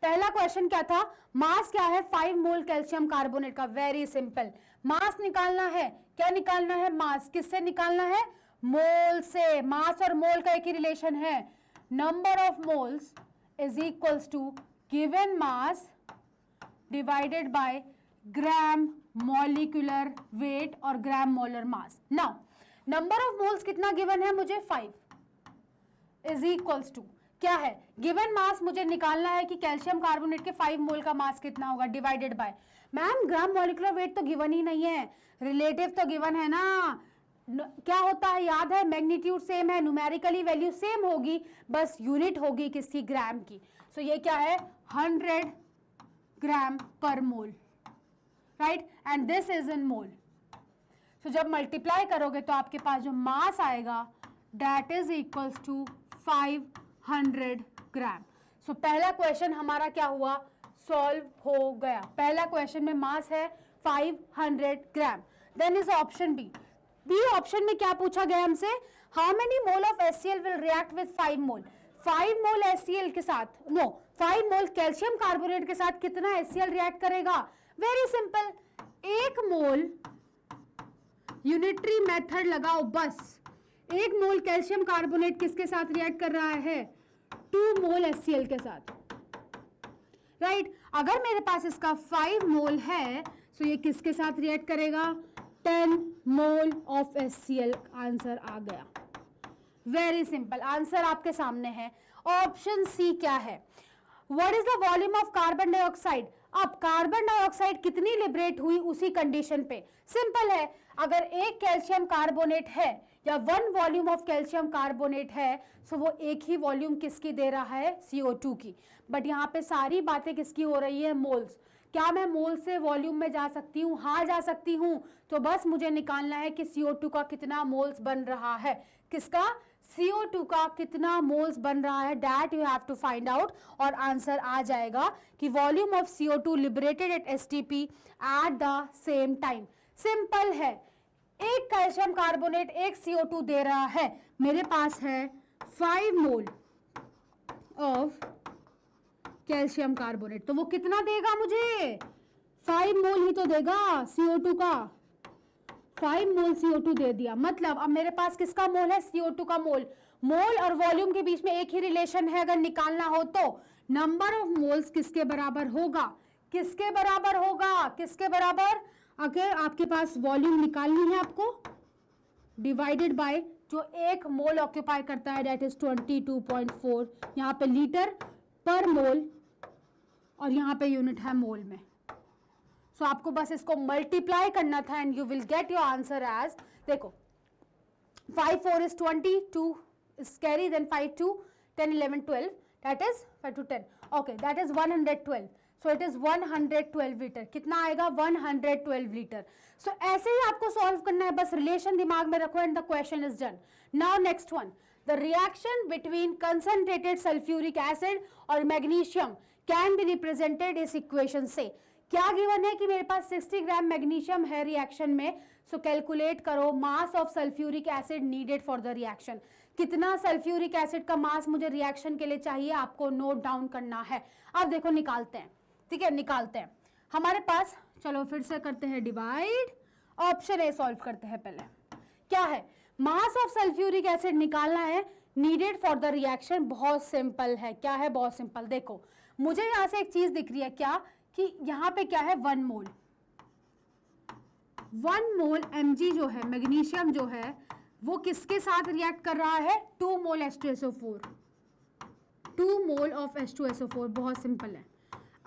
पहला क्वेश्चन क्या था, मास क्या है 5 मोल कैल्शियम कार्बोनेट का। वेरी सिंपल, मास निकालना है, क्या निकालना है, मास किससे निकालना है, मोल से। मास और मोल का एक ही रिलेशन है, number of moles is equals to given mass divided by gram molecular weight और gram molar mass. Now number of moles कितना गिवन है मुझे 5 इज इक्वल्स टू क्या है, गिवन मास मुझे निकालना है कि कैल्शियम कार्बोनेट के 5 मोल का मास कितना होगा divided by, ma'am gram molecular wait तो गिवन ही नहीं है, रिलेटिव तो गिवन है ना। क्या होता है याद है, मैग्नीट्यूड सेम है, न्यूमेरिकली वैल्यू सेम होगी, बस यूनिट होगी किसकी, ग्राम की। सो ये क्या है 100 gram per mole, right, and this is in mole. So जब मल्टीप्लाई करोगे तो आपके पास जो मास आएगा that is equals to 500 gram. So पहला क्वेश्चन हमारा क्या हुआ, सॉल्व हो गया। पहला क्वेश्चन में मास है 500 gram. Then is option B. B option में क्या पूछा गया हमसे, how many mole of HCl will react with 5 mole. 5 mole HCl के साथ, नो 5 मोल कैल्शियम कार्बोनेट के साथ कितना HCl रिएक्ट करेगा, वेरी सिंपल, 1 मोल यूनिटरी मेथड लगाओ बस। 1 मोल कैल्शियम कार्बोनेट किसके साथ रिएक्ट कर रहा है, 2 मोल HCl के साथ, राइट। अगर मेरे पास इसका 5 मोल है तो ये किसके साथ रिएक्ट करेगा, 10 मोल ऑफ HCl। आंसर आ गया, वेरी सिंपल, आंसर आपके सामने है। ऑप्शन सी क्या है, what is the volume of carbon dioxide. अब कार्बन डाइऑक्साइड कितनी लिबरेट हुई उसी कंडीशन पे, सिंपल है, अगर एक कैल्शियम कार्बोनेट है या 1 वॉल्यूम ऑफ कैल्शियम कार्बोनेट है सो वो एक ही वॉल्यूम किसकी दे रहा है, CO2 की। बट यहाँ पे सारी बातें किसकी हो रही है, मोल्स। क्या मैं मोल से वॉल्यूम में जा सकती हूँ, हाँ जा सकती हूँ। तो बस मुझे निकालना है कि CO2 का कितना मोल्स बन रहा है, किसका, CO2 का कितना मोल्स बन रहा है, that you have to find out. और आंसर आ जाएगा कि volume of CO2 liberated at STP at the same time. Simple है, एक कैल्शियम कार्बोनेट एक CO2 दे रहा है, मेरे पास है 5 मोल ऑफ कैल्शियम कार्बोनेट, तो वो कितना देगा मुझे, 5 मोल ही तो देगा CO2 का। 5 मोल CO2 दे दिया, मतलब अब मेरे पास किसका मोल है, CO2 का मोल। मोल और वॉल्यूम के बीच में एक ही रिलेशन है, अगर निकालना हो तो नंबर ऑफ मोल्स किसके बराबर होगा, किसके बराबर होगा, किसके बराबर, अगर आपके पास वॉल्यूम निकालनी है आपको डिवाइडेड बाय जो 1 मोल ऑक्यूपाई करता है दैट इज 22.4, यहाँ पे लीटर पर मोल और यहाँ पे यूनिट है मोल में। सो आपको बस इसको मल्टीप्लाई करना था and you will get your answer as, देखो 5 4 is 20, 2 is carry, then 5 2 10 11 12, that is 5 to 10, okay, that is 112. So it is 112 litre, कितना आएगा 112 लीटर। सो ऐसे ही आपको सॉल्व करना है, बस रिलेशन दिमाग में रखो and the question is done. Now next one, the reaction between concentrated sulphuric acid और मैग्नीशियम कैन बी रिप्रेजेंटेड इस इक्वेशन से। क्या गिवन है कि मेरे पास 60 ग्राम मैग्नीशियम है रिएक्शन में, सो कैलकुलेट करो mass of sulphuric acid needed for the reaction. कितना सल्फ्यूरिक एसिड का मास मुझे रिएक्शन के लिए चाहिए, आपको नोट डाउन करना है। अब देखो निकालते हैं, ठीक है, निकालते हैं। हमारे पास, चलो फिर से करते हैं डिवाइड, ऑप्शन ए सॉल्व करते हैं पहले। क्या है, मास ऑफ सल्फ्यूरिक एसिड निकालना है नीडेड फॉर द रिएक्शन। बहुत सिंपल है, क्या है, बहुत सिंपल। देखो मुझे यहां से एक चीज दिख रही है, क्या कि यहाँ पे क्या है 1 मोल, 1 मोल Mg जो है मैग्नीशियम जो है वो किसके साथ रिएक्ट कर रहा है, 2 मोल H2SO4, 2 मोल ऑफ H2SO4। बहुत सिंपल है।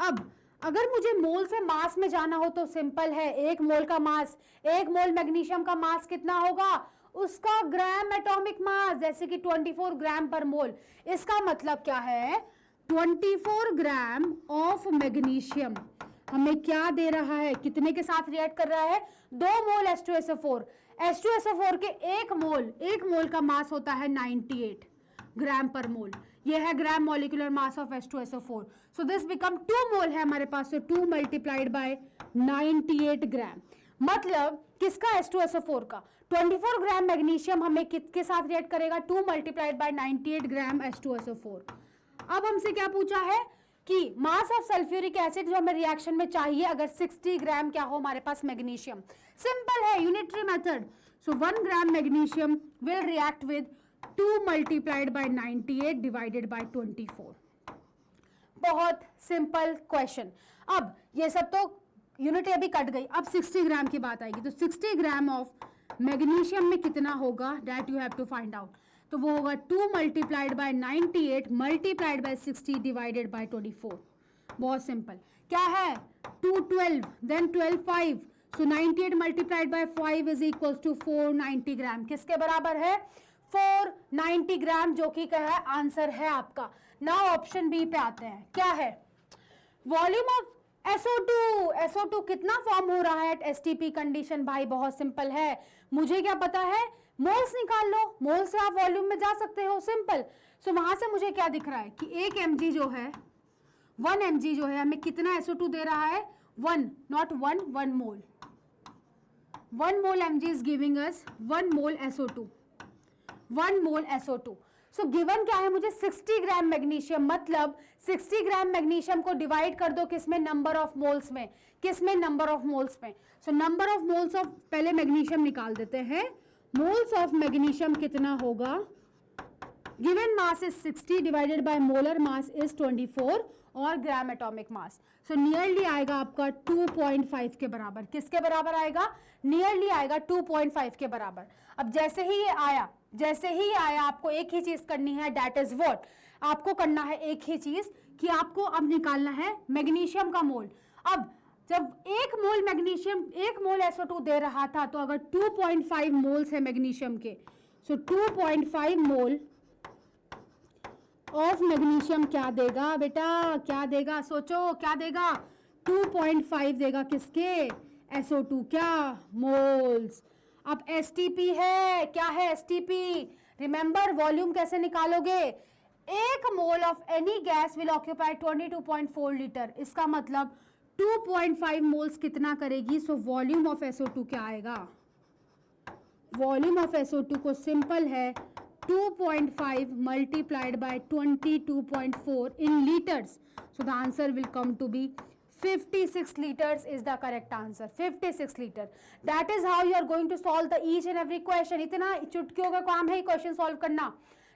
अब अगर मुझे मोल से मास में जाना हो तो सिंपल है, 1 मोल का मास, 1 मोल मैग्नीशियम का मास कितना होगा, उसका ग्राम एटॉमिक मास, जैसे कि 24 ग्राम पर मोल। इसका मतलब क्या है, 24 ग्राम ऑफ मैग्नीशियम हमें क्या दे रहा है, कितने के साथ रिएक्ट कर रहा है, 2 मोल H2SO4। H2SO4 के 1 मोल का मास होता है 98 ग्राम पर मोल। ये है gram molecular mass of H2SO4. So this become 2 मोल है हमारे पास, तो 2 मल्टीप्लाइड बाय 98 ग्राम, मतलब किसका H2SO4 का 24 ग्राम मैग्नीशियम हमें किसके साथ रिएक्ट करेगा, 2 मल्टीप्लाइड बाय 98 ग्राम H2SO4. अब हमसे क्या पूछा है कि मास ऑफ सल्फ्यूरिक एसिड जो हमें रिएक्शन में चाहिए अगर 60 ग्राम क्या हो हमारे पास मैग्नीशियम. सिंपल है, unitary method. So 1 gram magnesium will react with 2 multiplied by 98 divided by 24. बहुत सिंपल क्वेश्चन. अब ये सब तो यूनिट अभी कट गई, अब 60 ग्राम की बात आएगी. तो 60 ग्राम ऑफ मैग्नीशियम में कितना होगा, that you have to find out. तो वो होगा 2 multiplied by 98 multiplied by 60 divided by 24. बहुत सिंपल. क्या है 2 12 then 12 5. So 98 multiplied by 5 is equal to 490 gram. किसके बराबर है, 490 ग्राम, जो कि क्या है आंसर है आपका. नाउ ऑप्शन बी पे आते हैं. क्या है, वॉल्यूम ऑफ SO2. SO2 कितना फॉर्म हो रहा है एट STP कंडीशन. भाई बहुत सिंपल है, मुझे क्या पता है, मोल्स निकाल लो, मोल से आप वॉल्यूम में जा सकते हो, सिंपल. सो वहां से मुझे क्या दिख रहा है कि 1 mg जो है 1 mg जो है हमें कितना SO2 दे रहा है, 1 not 1 mole. 1 mole mg is giving us 1 mole SO2. 1 mole SO2. So given क्या है मुझे, 60 ग्राम मैग्नीशियम, मतलब 60 ग्राम मैग्नीशियम को डिवाइड कर दो किसमें, नंबर ऑफ मोल्स में. किसमें, नंबर ऑफ मोल्स में. सो नंबर ऑफ मोल्स ऑफ, पहले मैग्नीशियम निकाल देते हैं. मोल्स ऑफ मैग्नीशियम कितना होगा, given mass is 60 divided by molar mass is 24 और ग्राम एटॉमिक मास. सो नियरली आएगा आपका 2.5 के बराबर. किसके बराबर आएगा, नियरली आएगा 2.5 के बराबर. अब जैसे ही ये आया आपको एक ही चीज करनी है, दैट इज व्हाट, आपको करना है एक ही चीज कि आपको अब निकालना है मैग्नीशियम का मोल. अब जब 1 मोल मैग्नीशियम 1 मोल SO2 दे रहा था, तो अगर 2.5 मोल्स है मैग्नीशियम के, सो 2.5 मोल ऑफ मैग्नीशियम क्या देगा बेटा, क्या देगा, सोचो क्या देगा, 2.5 देगा किसके, SO2 क्या, मोल्स. अब STP है, क्या है STP, रिमेंबर वॉल्यूम कैसे निकालोगे, 1 mole of any gas will occupy 22.4 litre. इसका मतलब 2.5 मोल्स कितना करेगी, सो वॉल्यूम ऑफ SO2 क्या आएगा, वॉल्यूम ऑफ SO2 को सिंपल है 2.5 multiplied by 22.4 in litres. So the answer will come to be 56 liters is the correct answer. 56 liter. That is how you are going to solve the each and every question. इतना चुटकियों का काम है question solve करना.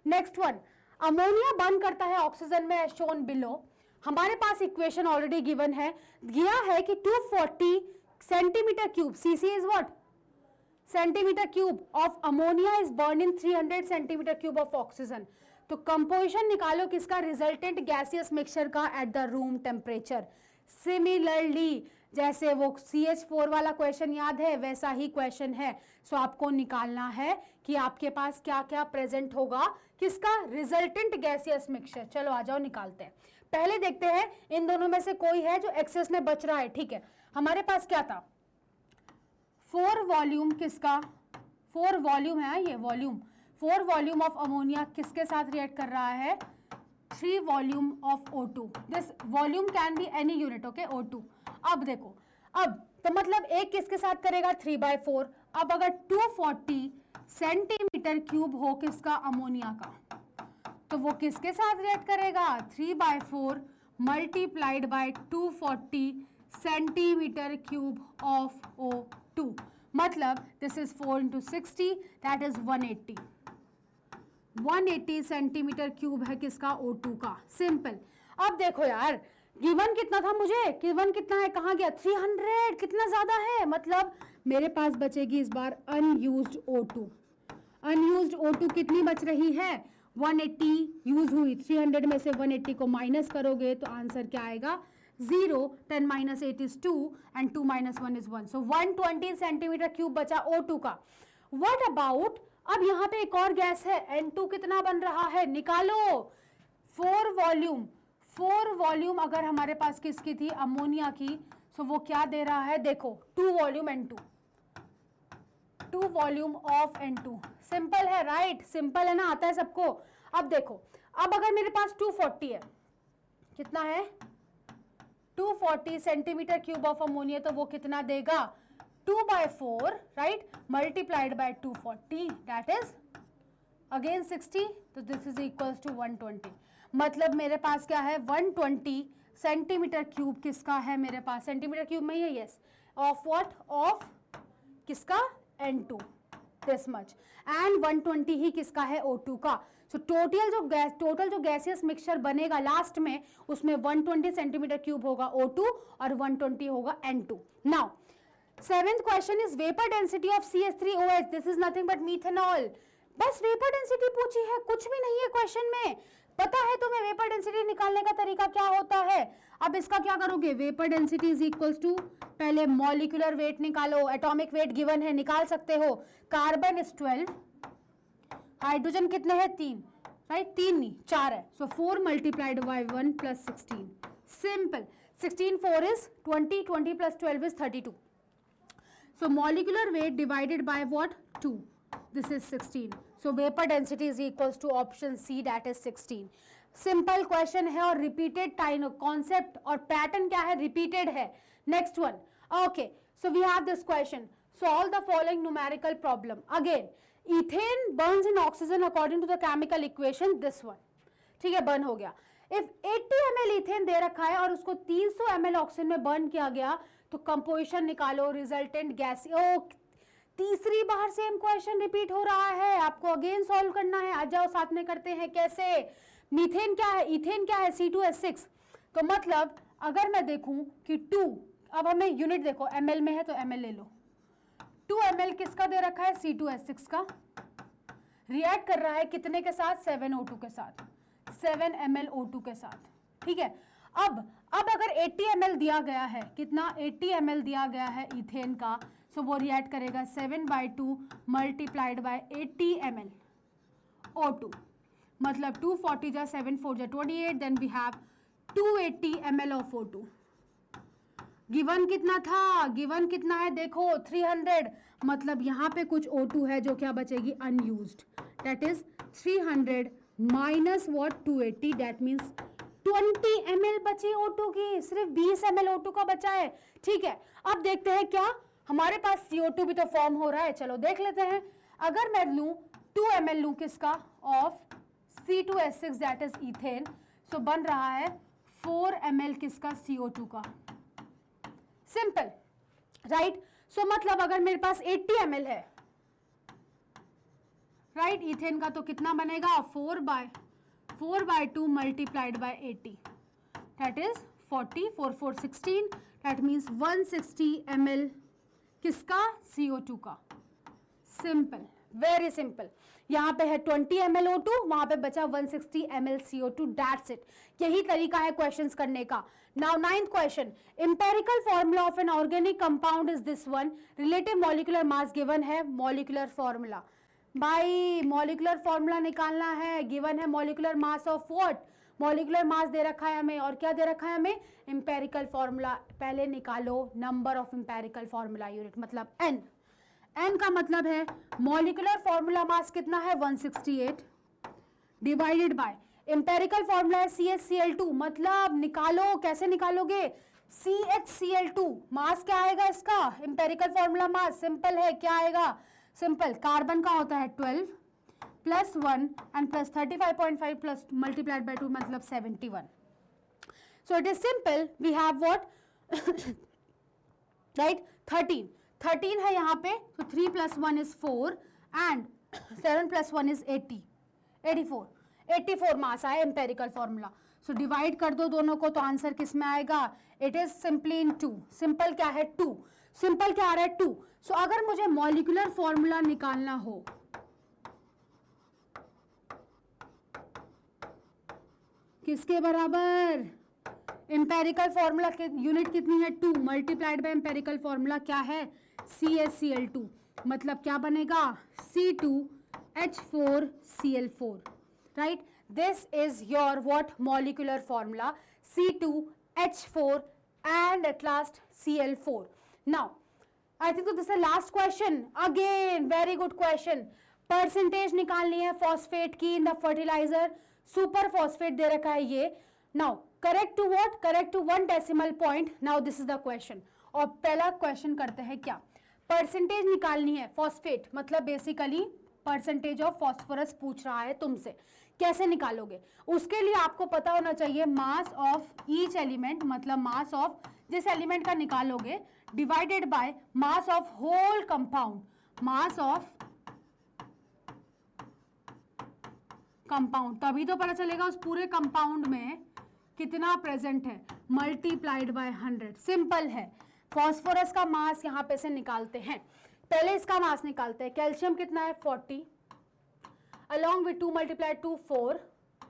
Next one, ammonia burn करता है oxygen में as shown below. हमारे पास इक्वेशन ऑलरेडी गिवन है, दिया है कि 240 centimetre cube, CC is what, centimetre cube of ammonia is burn in 300 centimetre cube of oxygen. तो कंपोजिशन निकालो किसका, रिजल्टेंट गैसियस मिक्सचर का at the room temperature. Similarly जैसे वो CH4 वाला क्वेश्चन याद है, वैसा ही क्वेश्चन है. सो आपको निकालना है कि आपके पास क्या क्या प्रेजेंट होगा, किसका, रिजल्टेंट गैसियस मिक्सचर. चलो आ जाओ निकालते हैं. पहले देखते हैं इन दोनों में से कोई है जो एक्सेस में बच रहा है. ठीक है, हमारे पास क्या था, 4 वॉल्यूम, किसका 4 वॉल्यूम है, ये वॉल्यूम 4 वॉल्यूम ऑफ अमोनिया किसके साथ रिएक्ट कर रहा है, 3 volume of O2. This volume can be any unit, okay, O2. अब देखो, अब तो मतलब एक किसके साथ करेगा, 3/4. अब अगर 240 सेंटीमीटर क्यूब हो किसका, अमोनिया का, तो वो किसके साथ रिएक्ट करेगा, 3/4 multiplied by 240 centimetre cube of O2. मतलब this is 4 into 60, that is 180 centimetre cube है किसका, O2 का. सिंपल. अब देखो यार, गिवन कितना था मुझे, गिवन कितना है, कहाँ गया, 300, कितना ज्यादा है, मतलब मेरे पास बचेगी इस बार अनयूज्ड O2. अनयूज्ड O2 कितनी बच रही है, 180 यूज हुई, 300 में से 180 को माइनस करोगे तो आंसर क्या आएगा, 0. 10 - 8 is 2 and 2 - 1 is 1. So 120 centimetre cube बचा O2 का. What about, अब यहाँ पे एक और गैस है, N2 कितना बन रहा है, निकालो. 4 वॉल्यूम अगर हमारे पास किसकी थी, अमोनिया की, सो वो क्या दे रहा है, देखो 2 volume N2, 2 volume of N2. Simple है, राइट, सिंपल है ना, आता है सबको. अब देखो, अब अगर मेरे पास 240 है, कितना है 240 सेंटीमीटर क्यूब ऑफ अमोनिया, तो वो कितना देगा 2/4 right multiplied by 240 that is again 60, तो दिस इज इक्वल्स टू 120। मतलब मेरे पास क्या है 120 सेंटीमीटर क्यूब किसका है मेरे पास, सेंटीमीटर क्यूब में ही है यस, ऑफ व्हाट ऑफ किसका N2 दिस मच, एंड 120 ही किसका है O2 का। सो टोटल जो गैसियस मिक्सचर बनेगा लास्ट में उसमें 120 सेंटीमीटर क्यूब होगा O2 और 120 होगा N2। Now seventh question is vapour density of CH3OH, this is nothing but methanol. बस वेपर डेंसिटी पूछी है, कुछ भी नहीं है क्वेश्चन में। पता है तुम्हें वेपर डेंसिटी निकालने का तरीका क्या होता है। अब इसका क्या करोगे, vapour density is equals to, पहले मॉलिक्यूलर वेट निकालो, एटॉमिक वेट गिवन है निकाल सकते हो। कार्बन इज 12, हाइड्रोजन कितने हैं 3 राइट, 3 नहीं 4 है, सो 4 multiplied by 1 plus 16, simple 16 4 is 20, 20 plus 12 is 32। So molecular weight divided by what 2, this is 16, so vapor density is equals to option C that is 16। Simple question है और repeated time concept और pattern क्या है repeated है। Next one, okay so we have this question, solve the following numerical problem. Again ethane burns in oxygen according to the chemical equation this one, ठीक है burn हो गया। If 80 ml ethane दे रखा है और उसको 300 ml ऑक्सीजन में burn किया गया तो कंपोजिशन निकालो रिजल्टेंट गैस। ओ तीसरी बार सेम क्वेश्चन रिपीट हो रहा है, आपको अगेन सॉल्व करना है। आ जाओ साथ में करते हैं। कैसे, मीथेन क्या है, इथेन क्या है C2H6, तो मतलब अगर मैं देखूं कि 2, अब हमें यूनिट देखो ml में है तो ml ले लो, 2 ml किसका दे रखा है C2H6 का, रिएक्ट कर रहा है कितने के साथ 7O2 के साथ, 7 ml O2 के साथ, ठीक है। अब अगर 80 ml दिया गया है, कितना 80 ml दिया गया है इथेन का, सो वो रिएक्ट करेगा 7/2 मल्टीप्लाइड बाय 80 ml O2, मतलब 240 जा 7 4 जा 28, then we have 280 ml of O2। Given कितना था, गिवन कितना है देखो 300, मतलब यहाँ पे कुछ O2 है जो क्या बचेगी unused, that is 300 minus what 280, that means 20 ml बची O2 की, सिर्फ 20 ml O2 का बचा है, ठीक है। अब देखते हैं क्या हमारे पास CO2 भी तो फॉर्म हो रहा है, चलो देख लेते हैं। अगर मैं लूं 2 ml लूं किसका of C2H6 that is ethane, so बन रहा है 4 ml किसका CO2 का, सिंपल राइट। सो मतलब अगर मेरे पास 80 ml है राइट इथेन का, तो कितना बनेगा 4/2 multiplied by 80, that is 40, 4 4 16, that means 160 ml किसका CO2 का, सिंपल वेरी सिंपल। यहाँ पे है 20 ml O2, वहां पे बचा 160 ml CO2, दैट्स इट। यही तरीका है क्वेश्चंस करने का। Now 9th question, empirical formula of an organic compound is this one, relative molecular mass given है, मॉलिक्यूलर फॉर्मूला भाई मॉलिक्यूलर फॉर्मूला निकालना है, गिवन है molecular mass of what, molecular mass दे रखा है हमें, और क्या दे रखा है हमें इंपेरिकल फॉर्मूला। पहले निकालो number of empirical formula unit, मतलब n, n का मतलब है मॉलिक्यूलर फॉर्मूला मास कितना है 168 डिवाइडेड बाय इंपेरिकल फॉर्मूला है CHCl2, मतलब निकालो, कैसे निकालोगे CHCl2 मास क्या आएगा इसका, इंपेरिकल फॉर्मूला मास सिंपल है, क्या आएगा सिंपल, कार्बन का होता है 12 plus 1 and plus 35.5 plus multiplied by 2 मतलब 71। So it is simple, we have what right 13 है यहाँ पे, so 3 plus 1 is 4 and 7 plus 1 is 84 मास आया एम्पेरिकल फॉर्मूला। सो डिवाइड कर दो दोनों को तो आंसर किस में आएगा, it is simply in 2, simple क्या है 2, सिंपल क्या आ रहा है 2। सो अगर मुझे मॉलिक्यूलर फॉर्मूला निकालना हो किसके बराबर, एम्पेरिकल फॉर्मूला की यूनिट कितनी है 2 मल्टीप्लाइड बाय एम्पेरिकल फॉर्मूला क्या है CHCl2, मतलब क्या बनेगा C2H4Cl4 right. This is your what molecular formula C2H4 and at last Cl4। Now I think this is last question, again very good question. Percentage निकालनी है phosphate की in the fertiliser, super phosphate दे रखा है ये। Now correct to what, correct to 1 decimal point. Now this is the question. और पहला question करते हैं क्या, परसेंटेज निकालनी है फॉस्फेट, मतलब बेसिकली परसेंटेज ऑफ फॉस्फोरस पूछ रहा है तुमसे। कैसे निकालोगे, उसके लिए आपको पता होना चाहिए मास ऑफ ईच एलिमेंट, मतलब मास ऑफ जिस एलिमेंट का निकालोगे divided by mass of whole compound, mass of compound, तभी तो पता चलेगा उस पूरे कंपाउंड में कितना प्रेजेंट है, मल्टीप्लाइड बाय 100। सिंपल है। फॉस्फोरस का मास यहां पे से निकालते हैं। पहले इसका मास निकालते हैं। कैल्शियम कितना है 40, along with 2 multiplied to 4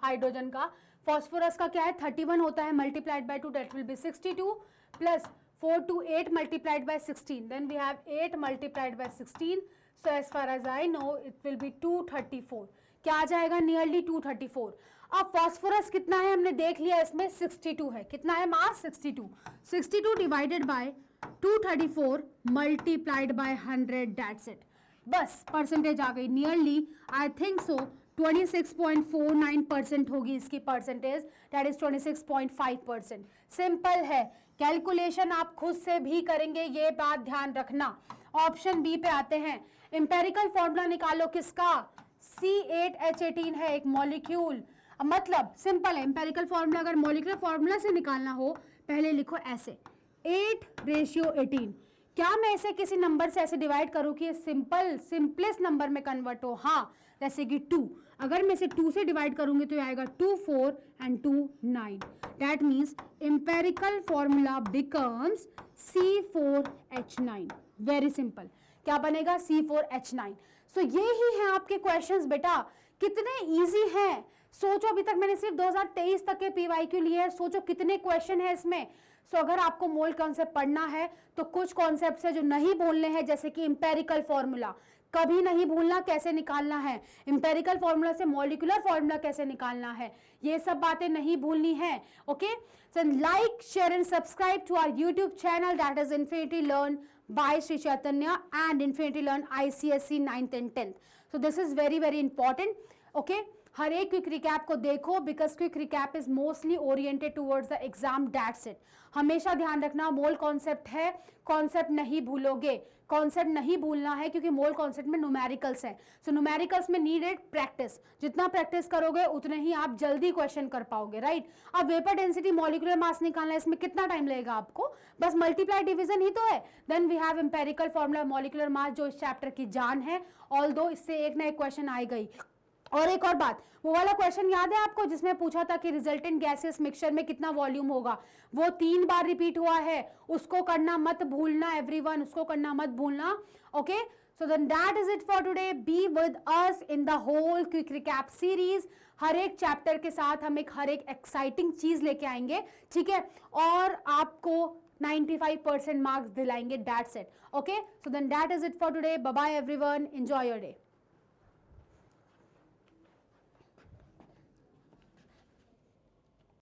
hydrogen का। फॉस्फोरस का क्या है 31 होता है, multiplied by 2 that will be 62 plus 4 to 8 multiplied by 16, then we have 8 multiplied by 16, so as far as I know it will be 234। क्या आ जाएगा, नियरली 234। अब फॉस्फोरस कितना है हमने देख लिया, इसमें 62 है। कितना है मास 62, 62 divided by 234 multiplied by 100, that's it. बस परसेंटेज आ गई, नियरली आई थिंक सो 26.49% होगी इसकी परसेंटेज, दैट इज 26.5%। सिंपल है, कैलकुलेशन आप खुद से भी करेंगे, ये बात ध्यान रखना। ऑप्शन बी पे आते हैं। इंपेरिकल फॉर्मूला निकालो किसका, C8H18 है एक मॉलिक्यूल। मतलब सिंपल है, इंपेरिकल फॉर्मूला अगर मॉलिक्यूलर फॉर्मूला से निकालना हो पहले लिखो ऐसे 8:18। क्या मैं इसे किसी नंबर से ऐसे डिवाइड करूं कि ये सिंपलेस्ट नंबर में कन्वर्ट हो, हाँ, जैसे कि 2। अगर मैं इसे 2 से डिवाइड करूंगी तो ये आएगा 2 4 and 2 9। That means empirical formula becomes C4H9। Very simple, क्या बनेगा C4H9। सो ये ही है आपके क्वेश्चंस बेटा, कितने इजी हैं। सोचो अभी तक मैंने सिर्फ 2023 तक के PYQ लिए हैं, सोचो कितने क्वेश्चन है इसमें। सो अगर आपको मोल कॉन्सेप्ट पढ़ना है तो कुछ कॉन्सेप्ट्स है जो नहीं भूलने हैं, जैसे कि इंपेरिकल फॉर्मूला कभी नहीं भूलना, कैसे निकालना है, इंपेरिकल फॉर्मूला से मॉलिक्यूलर फॉर्मूला कैसे निकालना है, ये सब बातें नहीं भूलनी है। Okay, so like share and subscribe to our YouTube channel, that is Infinity Learn by Shri Chaitanya and Infinity Learn ICSE 9th and 10th। So this is very very important. Okay, हर एक क्विक रिकैप को देखो, because quick recap is mostly oriented towards the exam, that's it. हमेशा ध्यान रखना mole concept है, concept नहीं भूलोगे, concept नहीं भूलना है, क्योंकि मोल कॉन्सेप्ट में न्यूमेरिकल्स है। सो न्यूमेरिकल्स में नीडेड प्रैक्टिस, जितना प्रैक्टिस करोगे उतने ही आप जल्दी क्वेश्चन कर पाओगे, राइट। अब वेपर डेंसिटी मॉलिक्यूलर मास निकालना है, इसमें कितना टाइम लगेगा आपको, बस मल्टीप्लाई डिवीजन ही तो है। Then we have empirical formula molecular mass, जो इस चैप्टर की जान है, ऑल्दो इससे एक ना एक क्वेश्चन आ गई। और एक और बात, वो वाला क्वेश्चन याद है आपको जिसमें पूछा था कि रिजल्टेंट गैसेस मिक्सचर में कितना वॉल्यूम होगा, वो 3 बार रिपीट हुआ है, उसको करना मत भूलना एवरीवन, उसको करना मत भूलना। Okay, so then that is it for today. Be with us in the whole quick recap series. हर एक चैप्टर के साथ हम हर एक एक्साइटिंग चीज लेके आएंगे, ठीक है, और आपको 95% मार्क्स दिलाएंगे, that's it. Okay, so then that is it for today. Bye bye everyone, enjoy your day.